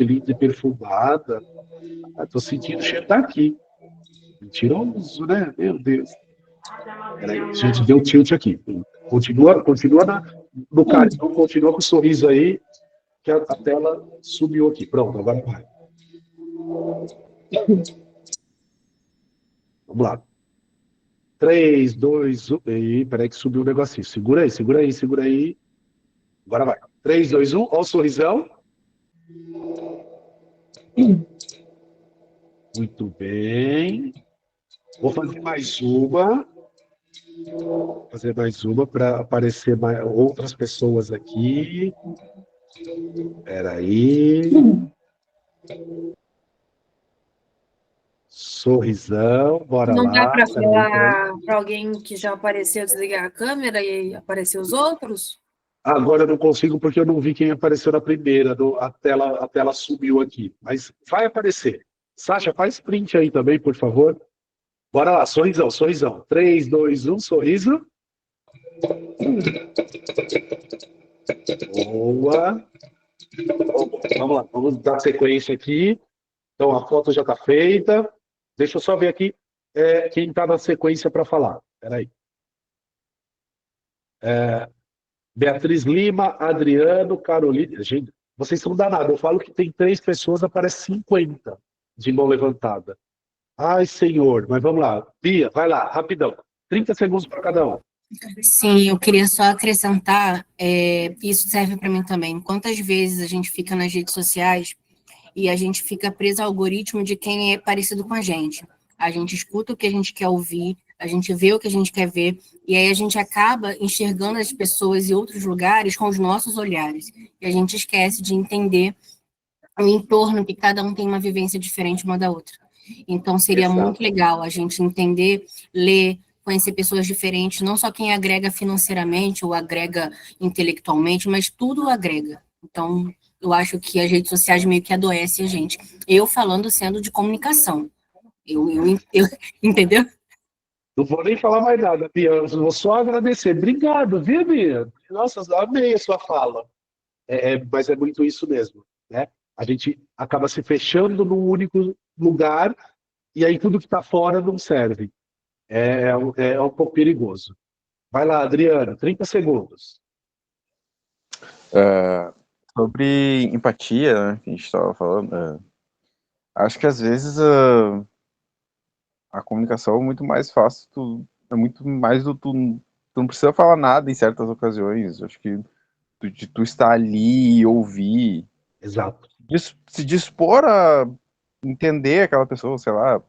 linda e perfumada. Tô sentindo o cheiro daqui. Mentiroso, né? Meu Deus. Peraí, gente, deu tilt aqui. Continua no cartão, continua com o sorriso aí, que a tela sumiu aqui. Pronto, agora vai. Vamos lá. 3, 2, 1. Peraí que subiu o negocinho. Segura aí. Agora vai. 3, 2, 1. Olha o sorrisão. Muito bem. Vou fazer mais uma. Para aparecer outras pessoas aqui. Peraí. Sorrisão, bora Não dá lá. para falar para alguém que já apareceu desligar a câmera e aparecer os outros? Agora eu não consigo porque eu não vi quem apareceu na primeira. A tela subiu aqui. Mas vai aparecer. Sasha, faz print aí também, por favor. Bora lá, sorrisão. 3, 2, 1, sorriso. Boa. Vamos lá, vamos dar sequência aqui. Então a foto já está feita. Deixa eu só ver aqui quem está na sequência para falar. Espera aí. Beatriz Lima, Adriano, Carolina. Gente, vocês são danados. Eu falo que tem 3 pessoas, aparece 50 de mão levantada. Ai, senhor. Mas vamos lá. Bia, vai lá, rapidão. 30 segundos para cada um. Sim, eu queria só acrescentar, isso serve para mim também. Quantas vezes a gente fica nas redes sociais e a gente fica preso ao algoritmo de quem é parecido com a gente. A gente escuta o que a gente quer ouvir, a gente vê o que a gente quer ver, e aí a gente acaba enxergando as pessoas em outros lugares com os nossos olhares. E a gente esquece de entender o entorno, que cada um tem uma vivência diferente uma da outra. Então, seria muito legal a gente entender, ler, conhecer pessoas diferentes, não só quem agrega financeiramente ou agrega intelectualmente, mas tudo agrega. Então, eu acho que as redes sociais meio que adoecem a gente. Eu falando sendo de comunicação. Eu entendeu? Não vou nem falar mais nada, Bia. Eu vou só agradecer. Obrigado, viu, Bia? Nossa, amei a sua fala. Mas é muito isso mesmo, né? A gente acaba se fechando num único lugar e aí tudo que está fora não serve. É um pouco perigoso. Vai lá, Adriano, 30 segundos. Sobre empatia, né, que a gente estava falando, acho que às vezes a comunicação é muito mais fácil, é muito mais do tu não precisa falar nada em certas ocasiões. Acho que de tu estar ali e ouvir. Exato. Se dispor a entender aquela pessoa, sei lá,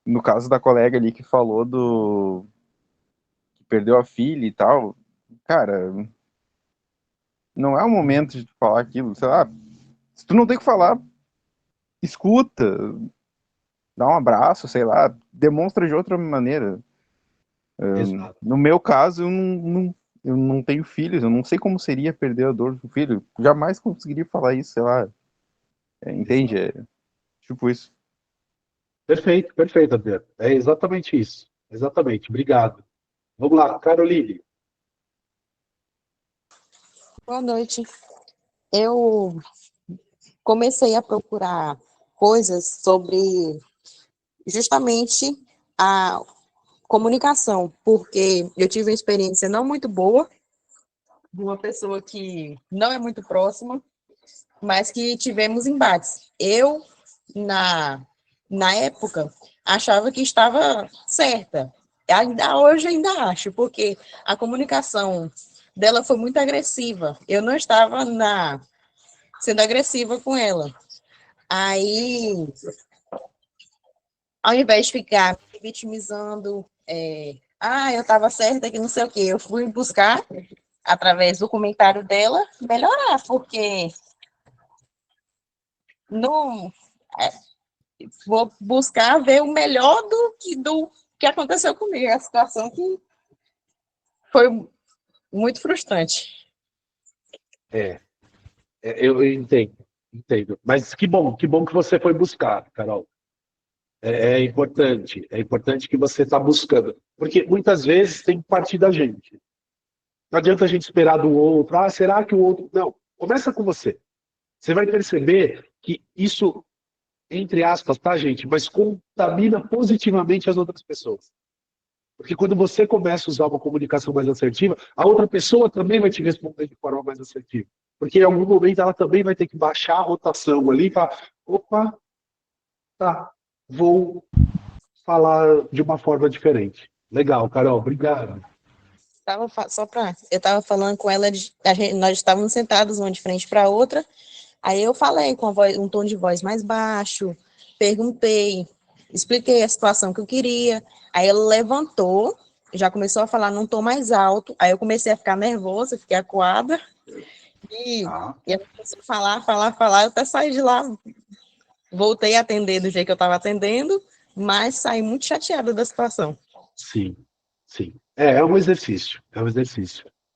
no caso da colega ali que falou que perdeu a filha e tal, cara, não é o momento de tu falar aquilo, sei lá, se tu não tem o que falar, escuta, dá um abraço, sei lá, demonstra de outra maneira. No meu caso, eu não tenho filhos, eu não sei como seria perder a dor do filho, jamais conseguiria falar isso, sei lá, entende? Tipo isso. Perfeito, Adriano. É exatamente isso. Exatamente. Obrigado. Vamos lá, Caroline. Boa noite. Eu comecei a procurar coisas sobre justamente a comunicação, porque eu tive uma experiência não muito boa de uma pessoa que não é muito próxima, mas que tivemos embates. Eu, na época, achava que estava certa. Hoje ainda acho, porque a comunicação dela foi muito agressiva. Eu não estava sendo agressiva com ela. Aí, ao invés de ficar me vitimizando, eu estava certa, que não sei o quê, eu fui buscar, através do comentário dela, melhorar, porque não... vou buscar ver o melhor do que aconteceu comigo, a situação que foi muito frustrante. Eu entendo. Mas que bom que você foi buscar, Carol. É importante que você está buscando. Porque muitas vezes tem que partir da gente. Não adianta a gente esperar do outro. Ah, será que o outro... Não, começa com você. Você vai perceber que isso, entre aspas, tá, gente? Mas contamina positivamente as outras pessoas. Porque quando você começa a usar uma comunicação mais assertiva, a outra pessoa também vai te responder de forma mais assertiva. Porque em algum momento ela também vai ter que baixar a rotação ali e falar, opa, tá, vou falar de uma forma diferente. Legal, Carol, obrigado. Eu estava falando com ela, nós estávamos sentados uma de frente para a outra, aí eu falei com um tom de voz mais baixo, perguntei, expliquei a situação que eu queria, aí ela levantou, já começou a falar num tom mais alto, aí eu comecei a ficar nervosa, fiquei acuada, e ela começou a falar, eu até saí de lá, voltei a atender do jeito que eu estava atendendo, mas saí muito chateada da situação. Sim. É um exercício,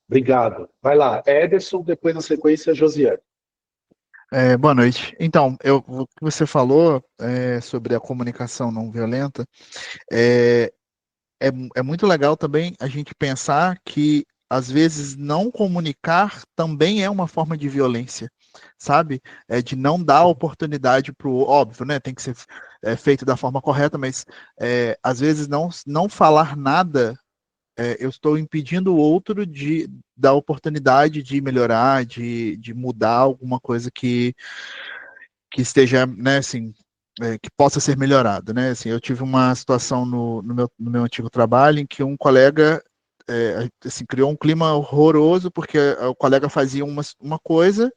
Obrigado. Vai lá, Ederson, depois na sequência, Josiane. Boa noite. Então, o que você falou sobre a comunicação não violenta, é muito legal também a gente pensar que, às vezes, não comunicar também é uma forma de violência, sabe? De não dar oportunidade para o óbvio, né? Tem que ser feito da forma correta, mas às vezes não falar nada, eu estou impedindo o outro da oportunidade de melhorar, de mudar alguma coisa que esteja, né, assim, que possa ser melhorado, né? Assim, eu tive uma situação no meu antigo trabalho em que um colega assim, criou um clima horroroso porque o colega fazia uma coisa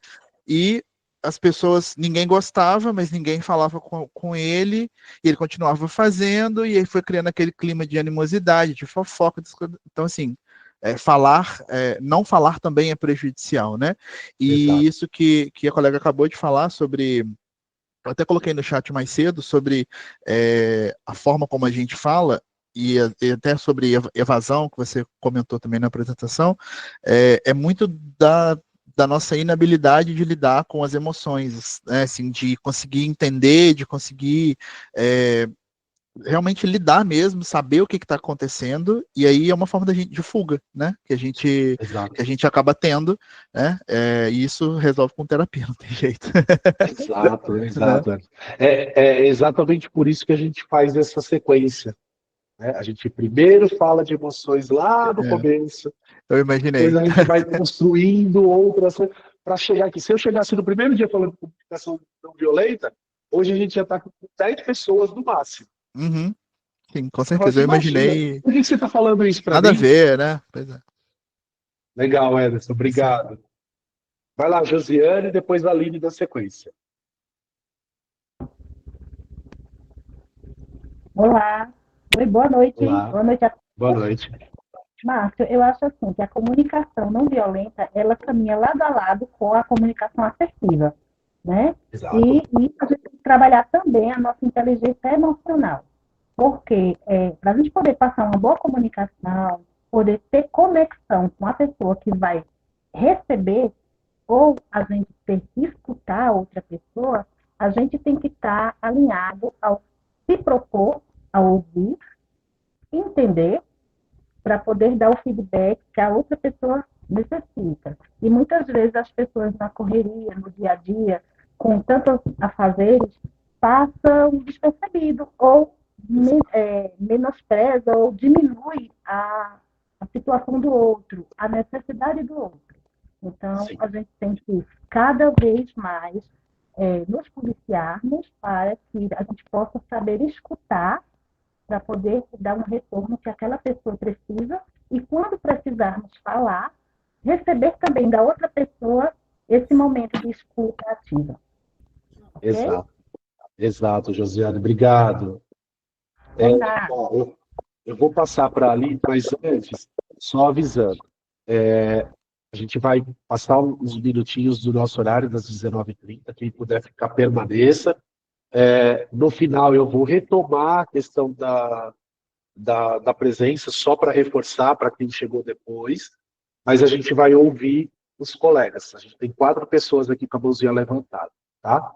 e as pessoas, ninguém gostava, mas ninguém falava com ele, e ele continuava fazendo, e aí foi criando aquele clima de animosidade, de fofoca. Então, assim, não falar também é prejudicial, né? E isso que a colega acabou de falar sobre... Eu até coloquei no chat mais cedo sobre a forma como a gente fala, e até sobre evasão, que você comentou também na apresentação, é muito da nossa inabilidade de lidar com as emoções, né? Assim, de conseguir entender, de conseguir realmente lidar mesmo, saber o que está acontecendo, e aí é uma forma de fuga, né? Que a gente acaba tendo, né? E isso resolve com terapia, não tem jeito. Exato. É exatamente por isso que a gente faz essa sequência. Né? A gente primeiro fala de emoções lá no começo. Eu imaginei. Depois a gente vai construindo outras para chegar aqui. Se eu chegasse no primeiro dia falando de comunicação não violenta, hoje a gente já está com 10 pessoas no máximo. Uhum. Sim, com certeza. Eu imaginei. Por que você está falando isso para mim? Nada a ver, né? Pois é. Legal, Ederson. Obrigado. Sim. Vai lá, Josiane, e depois a Aline da sequência. Olá. Oi, boa noite. Olá. Boa noite a todos. Boa noite. Márcio, eu acho assim que a comunicação não violenta, ela caminha lado a lado com a comunicação assertiva, né? Exato. E a gente tem que trabalhar também a nossa inteligência emocional, porque para a gente poder passar uma boa comunicação, poder ter conexão com a pessoa que vai receber, ou a gente ter que escutar a outra pessoa, a gente tem que estar alinhado ao se propor, a ouvir, entender, para poder dar o feedback que a outra pessoa necessita. E muitas vezes as pessoas na correria, no dia a dia, com tantos afazeres, passam despercebido ou menospreza ou diminui a situação do outro, a necessidade do outro. Então, a gente tem que cada vez mais nos policiarmos para que a gente possa saber escutar para poder dar um retorno que aquela pessoa precisa e, quando precisarmos falar, receber também da outra pessoa esse momento de escuta ativa. Okay? Exato, Josiane. Obrigado. Eu vou passar para ali, mas antes, só avisando. A gente vai passar uns minutinhos do nosso horário, das 19h30. Quem puder ficar, permaneça. No final, eu vou retomar a questão da presença, só para reforçar para quem chegou depois, mas a gente vai ouvir os colegas. A gente tem 4 pessoas aqui com a mãozinha levantada, tá?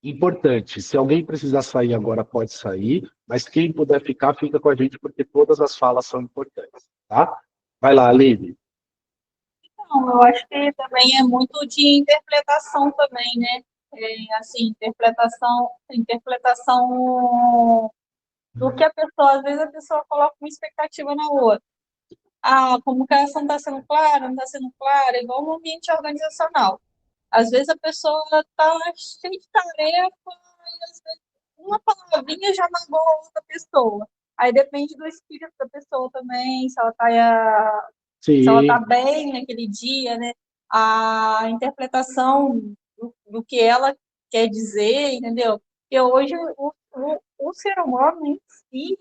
Importante, se alguém precisar sair agora, pode sair, mas quem puder ficar, fica com a gente, porque todas as falas são importantes, tá? Vai lá, Aline. Então, eu acho que também é muito de interpretação também, né? Assim, interpretação do que a pessoa, às vezes a pessoa coloca uma expectativa na outra. A comunicação está sendo clara, não está sendo clara, igual no ambiente organizacional. Às vezes a pessoa está cheia de tarefa e às vezes uma palavrinha já magoa a outra pessoa. Aí depende do espírito da pessoa também, se ela está bem naquele dia, né? A interpretação do que ela quer dizer, entendeu? Porque hoje o ser humano em si,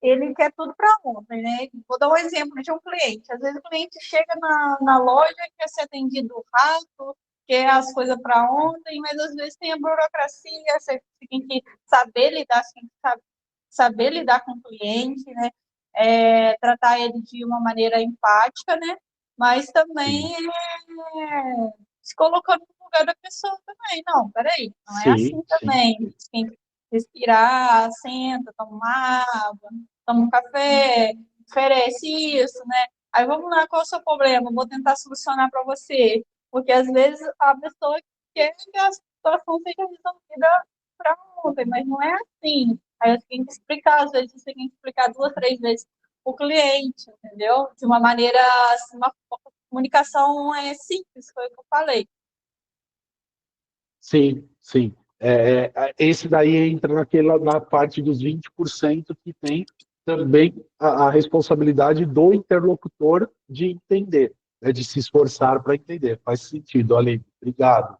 ele quer tudo para ontem, né? Vou dar um exemplo de um cliente. Às vezes o cliente chega na loja, quer ser atendido rápido, quer as coisas para ontem, mas às vezes tem a burocracia, você tem que saber lidar com o cliente, né? Tratar ele de uma maneira empática, né? Mas também se colocando no lugar da pessoa também. Não, peraí, não é assim também. Você tem que respirar, senta, toma uma água, toma um café, oferece isso, né? Aí vamos lá, qual é o seu problema? Vou tentar solucionar para você. Porque às vezes a pessoa quer que a situação seja resolvida para ontem, mas não é assim. Aí você tem que explicar, às vezes você tem que explicar 2, 3 vezes o cliente, entendeu? De uma maneira, assim, uma comunicação simples, foi o que eu falei. Sim, sim. Esse daí entra na parte dos 20% que tem também a responsabilidade do interlocutor de entender, né, de se esforçar para entender. Faz sentido, Aline. Obrigado.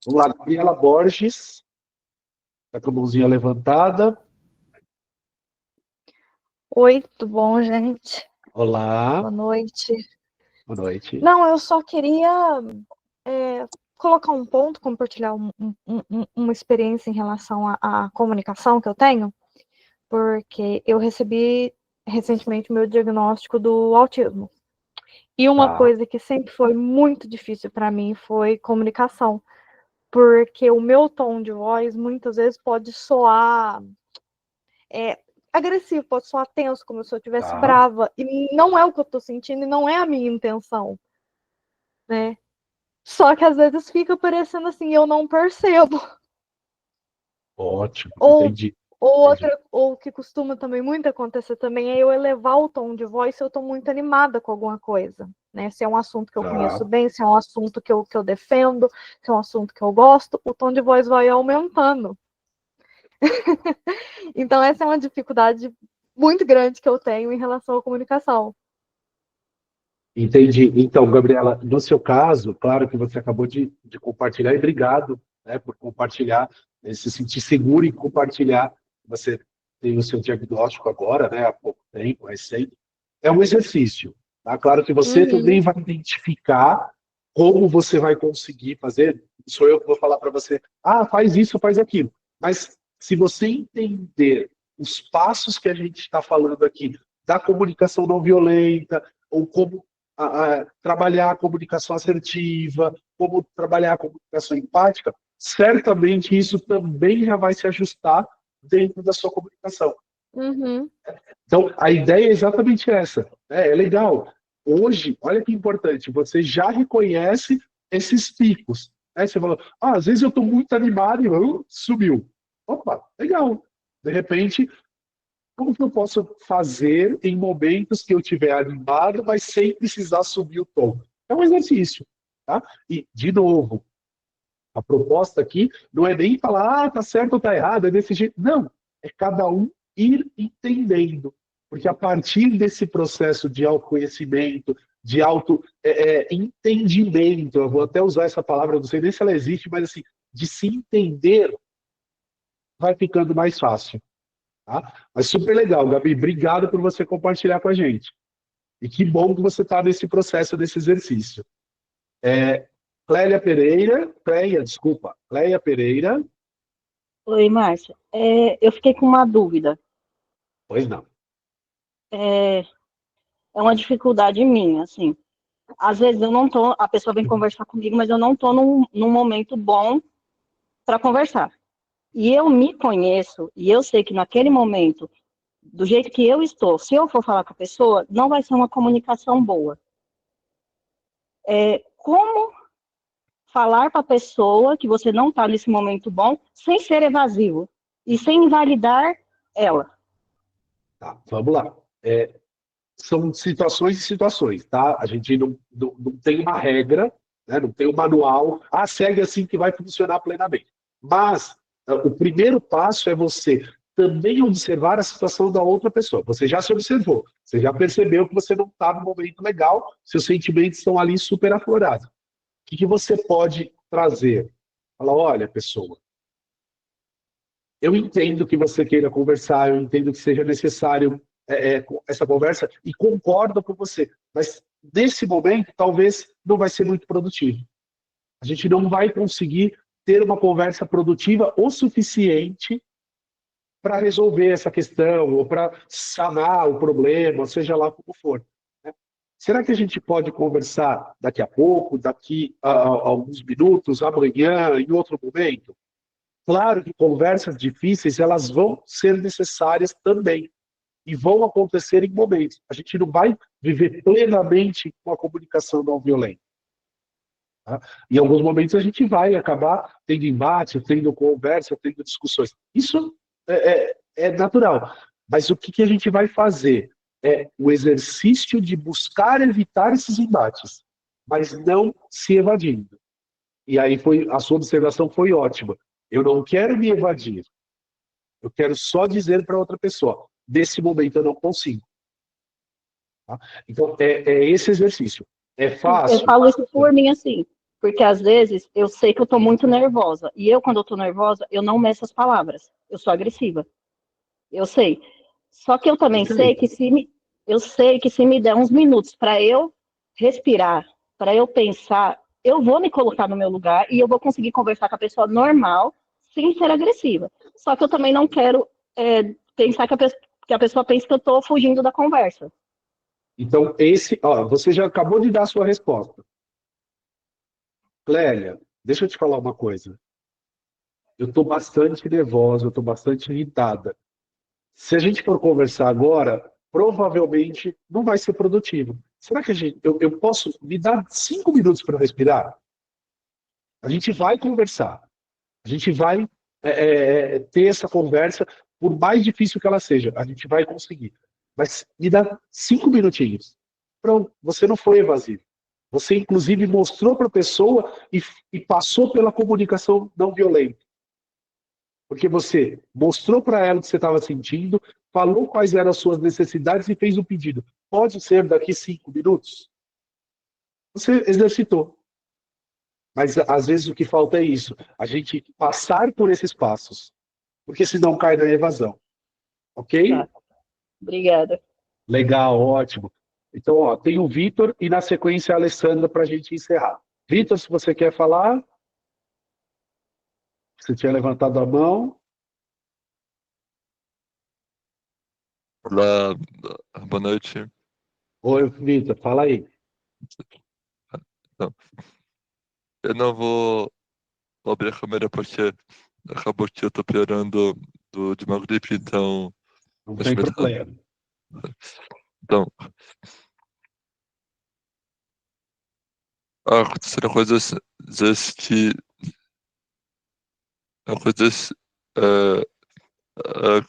Vamos lá, Gabriela Borges. Está com a mãozinha levantada. Oi, tudo bom, gente? Olá. Boa noite. Boa noite. Não, eu só queria colocar um ponto, compartilhar uma experiência em relação à comunicação que eu tenho, porque eu recebi recentemente o meu diagnóstico do autismo. E uma coisa que sempre foi muito difícil para mim foi comunicação, porque o meu tom de voz muitas vezes pode soar agressivo, pode soar tenso, como se eu estivesse brava, e não é o que eu estou sentindo e não é a minha intenção, né? Só que às vezes fica parecendo assim, eu não percebo. Ótimo, entendi. Ou o que costuma também muito acontecer também é eu elevar o tom de voz se eu estou muito animada com alguma coisa, né? Se é um assunto que eu conheço bem, se é um assunto que eu defendo, se é um assunto que eu gosto, o tom de voz vai aumentando. Então essa é uma dificuldade muito grande que eu tenho em relação à comunicação. Entendi. Então, Gabriela, no seu caso, claro que você acabou de compartilhar, e obrigado, né, por compartilhar, se sentir seguro em compartilhar. Você tem o seu diagnóstico agora, né, há pouco tempo, recente. É um exercício. Tá? Claro que você também vai identificar como você vai conseguir fazer. Sou eu que vou falar para você, faz isso, faz aquilo. Mas se você entender os passos que a gente está falando aqui, da comunicação não violenta, ou como trabalhar a comunicação assertiva, como trabalhar a comunicação empática, certamente isso também já vai se ajustar dentro da sua comunicação. Então, a ideia é exatamente essa. É legal. Hoje, olha que importante, você já reconhece esses picos. Né? Você falou, às vezes eu estou muito animado e subiu. Opa, legal. De repente, como que eu posso fazer em momentos que eu estiver animado, mas sem precisar subir o tom? É um exercício. Tá? E, de novo, a proposta aqui não é nem falar, tá certo ou tá errado, é desse jeito. Não, é cada um ir entendendo. Porque a partir desse processo de autoconhecimento, de auto-entendimento, eu vou até usar essa palavra, não sei nem se ela existe, mas assim, de se entender, vai ficando mais fácil. Tá? Mas super legal, Gabi. Obrigado por você compartilhar com a gente. E que bom que você está nesse processo, desse exercício. Cléia Pereira. Oi, Márcia. Eu fiquei com uma dúvida. Pois não. É uma dificuldade minha, assim. Às vezes a pessoa vem conversar comigo, mas eu não estou num momento bom para conversar. e eu me conheço, e eu sei que naquele momento, do jeito que eu estou, se eu for falar com a pessoa, não vai ser uma comunicação boa. Como falar para a pessoa que você não está nesse momento bom, sem ser evasivo e sem invalidar ela? Tá, vamos lá. São situações e situações, tá? A gente não tem uma regra, né? Não tem um manual, segue assim que vai funcionar plenamente. Mas o primeiro passo é você também observar a situação da outra pessoa. Você já se observou, você já percebeu que você não está no momento legal, seus sentimentos estão ali super aflorados. O que você pode trazer? Fala, olha, pessoa, eu entendo que você queira conversar, eu entendo que seja necessário essa conversa e concordo com você, mas nesse momento talvez não vai ser muito produtivo. A gente não vai conseguir ter uma conversa produtiva o suficiente para resolver essa questão ou para sanar o problema, seja lá como for. Né? Será que a gente pode conversar daqui a pouco, daqui a alguns minutos, amanhã, em outro momento? Claro que conversas difíceis elas vão ser necessárias também e vão acontecer em momentos. A gente não vai viver plenamente com a comunicação não violenta. Tá? Em alguns momentos a gente vai acabar tendo embate, tendo conversa, tendo discussões. Isso é natural. Mas o que a gente vai fazer? É o exercício de buscar evitar esses embates, mas não se evadindo. E aí a sua observação foi ótima. Eu não quero me evadir. Eu quero só dizer para outra pessoa, nesse momento eu não consigo. Tá? Então, é esse exercício. É fácil? Eu falo isso por mim assim, porque às vezes eu sei que eu estou muito nervosa, e quando eu estou nervosa, eu não meço as palavras, eu sou agressiva. Eu sei. Só que eu também sei que se me der uns minutos para eu respirar, para eu pensar, eu vou me colocar no meu lugar e eu vou conseguir conversar com a pessoa normal, sem ser agressiva. Só que eu também não quero pensar que a pessoa pense que eu estou fugindo da conversa. Então, você já acabou de dar a sua resposta. Clélia, deixa eu te falar uma coisa. Eu estou bastante nervosa, eu estou bastante irritada. Se a gente for conversar agora, provavelmente não vai ser produtivo. Será que eu posso me dar 5 minutos para respirar? A gente vai conversar. A gente vai ter essa conversa, por mais difícil que ela seja. A gente vai conseguir. Mas me dá 5 minutinhos. Pronto, você não foi evasivo. Você, inclusive, mostrou para a pessoa e passou pela comunicação não violenta. Porque você mostrou para ela o que você estava sentindo, falou quais eram as suas necessidades e fez um pedido. Pode ser daqui 5 minutos? Você exercitou. Mas, às vezes, o que falta é isso. A gente passar por esses passos. Porque senão cai na evasão. Ok? Tá. Obrigada. Legal, ótimo. Então, tem o Vitor e, na sequência, a Alessandra para a gente encerrar. Vitor, se você quer falar... Você tinha levantado a mão. Olá, boa noite. Oi, Vitor, fala aí. Não, eu não vou abrir a câmera porque acabou que eu tô piorando de uma gripe, então... Não tem problema. Então... aconteceram coisas que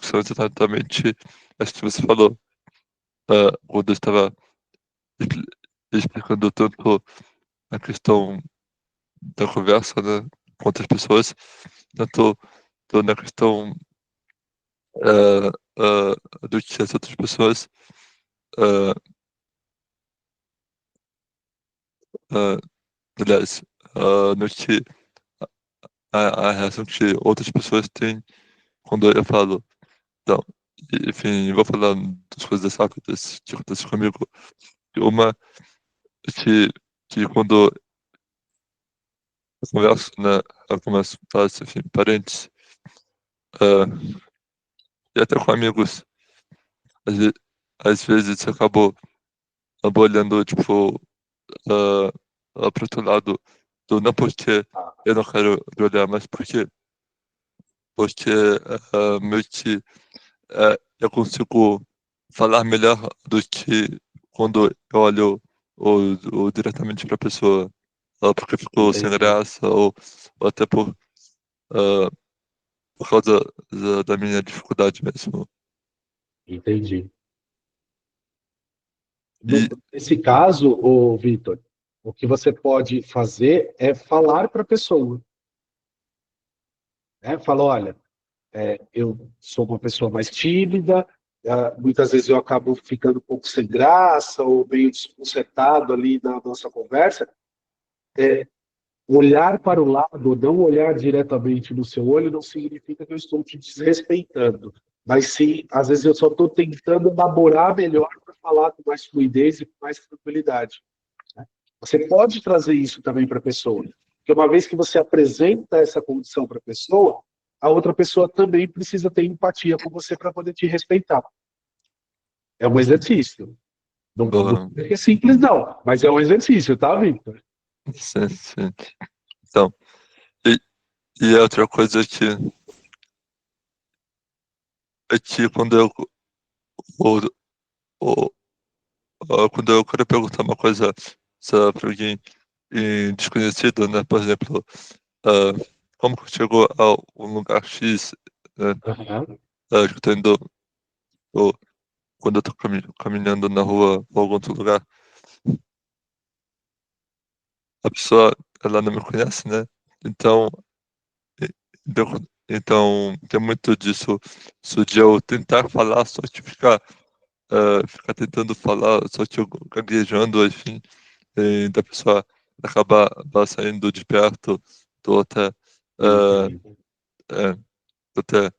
são exatamente as que você falou. Quando eu estava explicando tanto a questão da conversa, né, com outras pessoas, tanto na questão do que as outras pessoas aliás, no que a reação que outras pessoas têm quando eu falo. Então, enfim, vou falar das coisas rápidas que acontecem comigo. Uma que quando eu converso, né, algumas faço, enfim, parentes, e até com amigos, às vezes eu acabo olhando, tipo, pro outro lado, não porque eu não quero olhar, mas porque porque meio que eu consigo falar melhor do que quando eu olho ou diretamente para a pessoa, porque ficou sem Entendi. graça, ou até por causa da minha dificuldade mesmo. Entendi. E Nesse caso, ô Vitor, o que você pode fazer é falar para a pessoa. Né? Fala, olha, eu sou uma pessoa mais tímida, muitas vezes eu acabo ficando um pouco sem graça ou meio desconcertado ali na nossa conversa. Olhar para o lado, não olhar diretamente no seu olho, não significa que eu estou te desrespeitando, mas sim, às vezes eu só estou tentando elaborar melhor para falar com mais fluidez e com mais tranquilidade. Né? Você pode trazer isso também para a pessoa, porque uma vez que você apresenta essa condição para a pessoa, a outra pessoa também precisa ter empatia com você para poder te respeitar. É um exercício. Não é simples, não, mas é um exercício, tá, Victor? Sim, sim. Então, e outra coisa é que quando quando eu quero perguntar uma coisa para alguém desconhecido, né? Por exemplo, como que chegou a um lugar X, né? Que eu tô indo, ou quando eu tô caminhando na rua ou algum outro lugar, a pessoa, ela não me conhece, né? Então, então tem muito disso de eu tentar falar, só que ficar tentando falar, só que eu gaguejando, enfim, da pessoa acabar saindo de perto, tô até, até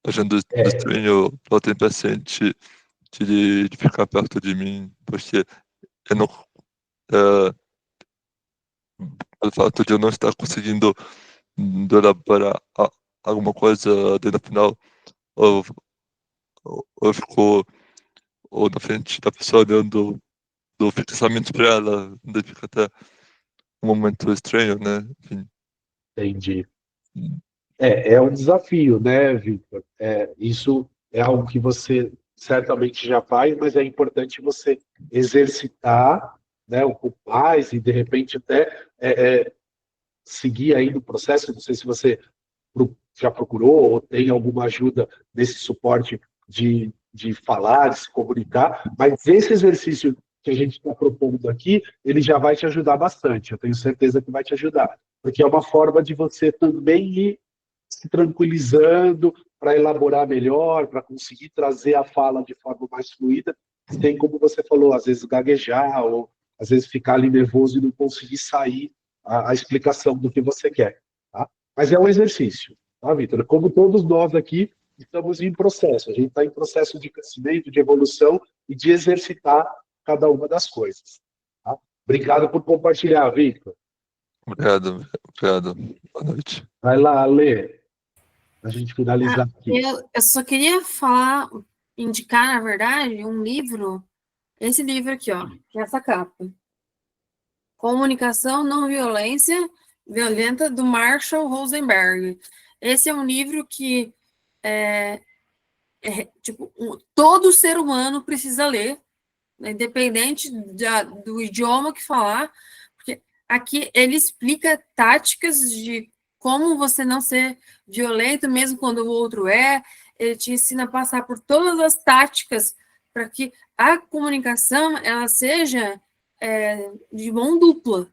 achando estranho, ou tem paciente de ficar perto de mim, porque eu não, pelo fato de eu não estar conseguindo elaborar alguma coisa, daí no final eu fico ou na frente da pessoa olhando fixamente para ela, daí fica até um momento estranho, né? Enfim. Entendi. É um desafio, né, Victor? Isso é algo que você certamente já faz, mas é importante você exercitar, né, um pouco mais e, de repente, até seguir aí no processo. Não sei se você já procurou ou tem alguma ajuda nesse suporte de falar, de se comunicar, mas esse exercício que a gente está propondo aqui, ele já vai te ajudar bastante. Eu tenho certeza que vai te ajudar, porque é uma forma de você também ir se tranquilizando para elaborar melhor, para conseguir trazer a fala de forma mais fluida, sem, como você falou, às vezes gaguejar ou às vezes ficar ali nervoso e não conseguir sair a explicação do que você quer. Tá? Mas é um exercício, tá, Vitor? Como todos nós aqui estamos em processo, a gente está em processo de crescimento, de evolução e de exercitar cada uma das coisas. Tá? Obrigado por compartilhar, Victor. Obrigado. Boa noite. Vai lá, Ale. A gente finalizar aqui. Eu só queria indicar, na verdade, um livro, esse livro aqui, ó, que é essa capa. Comunicação Não Violenta, do Marshall Rosenberg. Esse é um livro que todo ser humano precisa ler, né, independente do idioma que falar, porque aqui ele explica táticas de como você não ser violento, mesmo quando o outro ele te ensina a passar por todas as táticas para que a comunicação ela seja de mão dupla.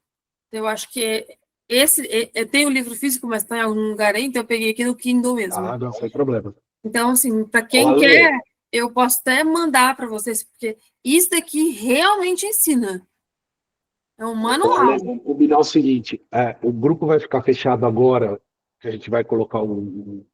Eu acho que eu tenho o livro físico, mas está em algum lugar aí, então eu peguei aqui no Kindle mesmo. Ah, não, sem problema. Então, assim, para quem quer, eu posso até mandar para vocês, porque isso daqui realmente ensina. É um manual. Vamos combinar o seguinte, o grupo vai ficar fechado agora, que a gente vai colocar um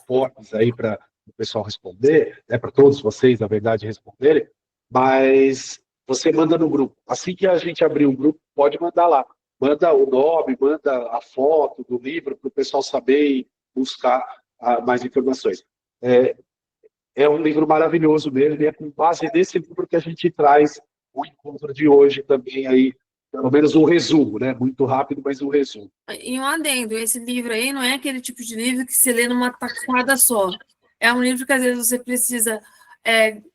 forms aí para o pessoal responder, né, para todos vocês, na verdade, responderem, mas você manda no grupo. Assim que a gente abrir o grupo, pode mandar lá. Manda o nome, manda a foto do livro para o pessoal saber e buscar mais informações. É um livro maravilhoso mesmo, e é com base nesse livro que a gente traz o encontro de hoje também aí Pelo menos um resumo, né? Muito rápido, mas um resumo. E um adendo, esse livro aí não é aquele tipo de livro que se lê numa tacada só. É um livro que às vezes você precisa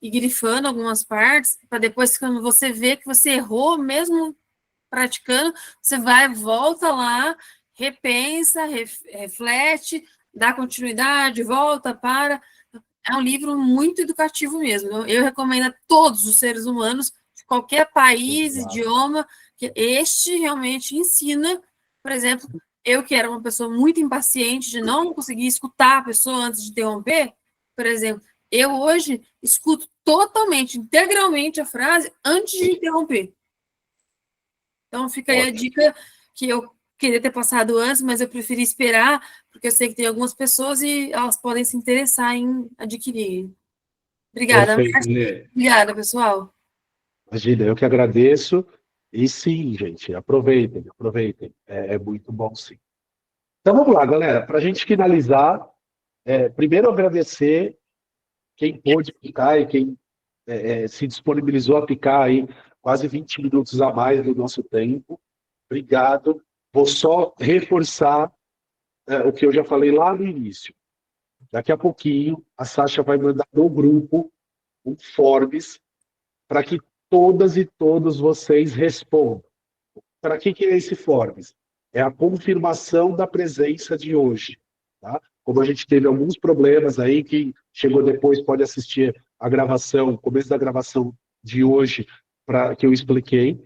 ir grifando algumas partes, para depois, quando você vê que você errou, mesmo praticando, você vai, volta lá, repensa, reflete, dá continuidade, volta, para. É um livro muito educativo mesmo. Eu recomendo a todos os seres humanos, de qualquer país, idioma, que este realmente ensina. Por exemplo, eu que era uma pessoa muito impaciente, de não conseguir escutar a pessoa antes de interromper, por exemplo, eu hoje escuto totalmente, integralmente a frase antes de interromper. Então fica aí a dica que eu queria ter passado antes, mas eu preferi esperar, porque eu sei que tem algumas pessoas e elas podem se interessar em adquirir. Obrigada, Márcia. Obrigada, pessoal. Imagina, eu que agradeço. E sim, gente, aproveitem, aproveitem. É muito bom, sim. Então vamos lá, galera. Para a gente finalizar, primeiro agradecer quem pôde ficar e quem se disponibilizou a ficar aí quase 20 minutos a mais do nosso tempo. Obrigado. Vou só reforçar o que eu já falei lá no início. Daqui a pouquinho, a Sasha vai mandar no grupo um Forbes para que todas e todos vocês respondam. Para que é esse Forbes? É a confirmação da presença de hoje. Tá? Como a gente teve alguns problemas aí, quem chegou depois pode assistir a gravação, o começo da gravação de hoje, que eu expliquei.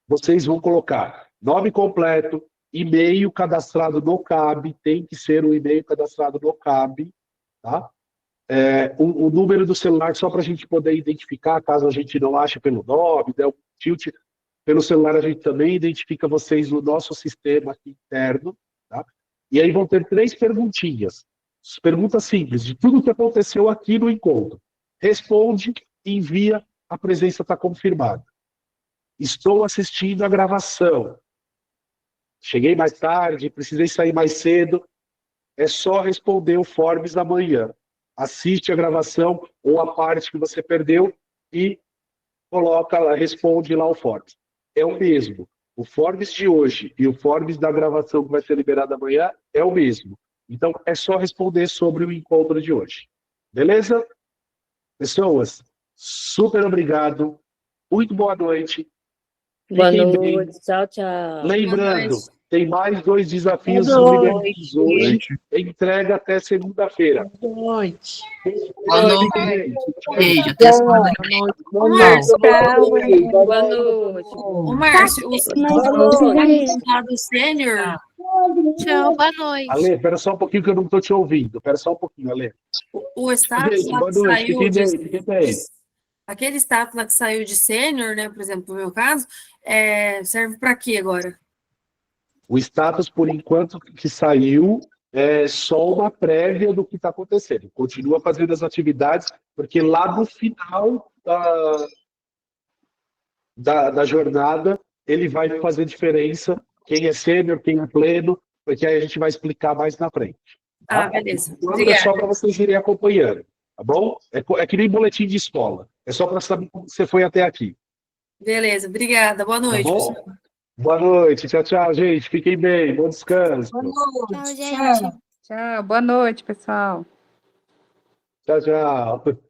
Vocês vão colocar nome completo, e-mail cadastrado no CAB, tem que ser um e-mail cadastrado no CAB, tá? O número do celular, só para a gente poder identificar, caso a gente não ache pelo nome, né, o tilt, pelo celular a gente também identifica vocês no nosso sistema aqui interno, tá? E aí vão ter 3 perguntinhas. Perguntas simples, de tudo que aconteceu aqui no encontro. Responde, envia, a presença está confirmada. Estou assistindo a gravação. Cheguei mais tarde, precisei sair mais cedo. É só responder o Forbes amanhã. Assiste a gravação ou a parte que você perdeu e responde lá o Forbes. É o mesmo. O Forbes de hoje e o Forbes da gravação que vai ser liberado amanhã é o mesmo. Então, é só responder sobre o encontro de hoje. Beleza? Pessoas, super obrigado. Muito boa noite. Boa Fiquem bem. noite, tchau, tchau. Lembrando, tem mais 2 desafios submetidos hoje. Entrega até segunda-feira. Boa noite. Boa noite. Beijo, até segunda. Ô, Márcio, Boa noite. Ô, Márcio, o sênior. Tchau, boa noite. Ale, espera só um pouquinho que eu não estou te ouvindo. Espera só um pouquinho, Ale. O status Gente, lá boa que noite. saiu Fiquem bem, fiquem bem. aquele status lá que saiu de sênior, né, por exemplo, no meu caso, serve para quê agora? O status, por enquanto, que saiu, é só uma prévia do que está acontecendo. Continua fazendo as atividades, porque lá no final da jornada, ele vai fazer diferença quem é sênior, quem é pleno, porque aí a gente vai explicar mais na frente. Tá? Ah, beleza. É só para vocês irem acompanhando, tá bom? É que nem boletim de escola. É só para saber como você foi até aqui. Beleza, obrigada. Boa noite, Tá bom? pessoal. Boa noite. Tchau, tchau, gente. Fiquem bem. Bom descanso. Boa noite. Tchau, gente. Tchau, boa noite, pessoal. Tchau, tchau.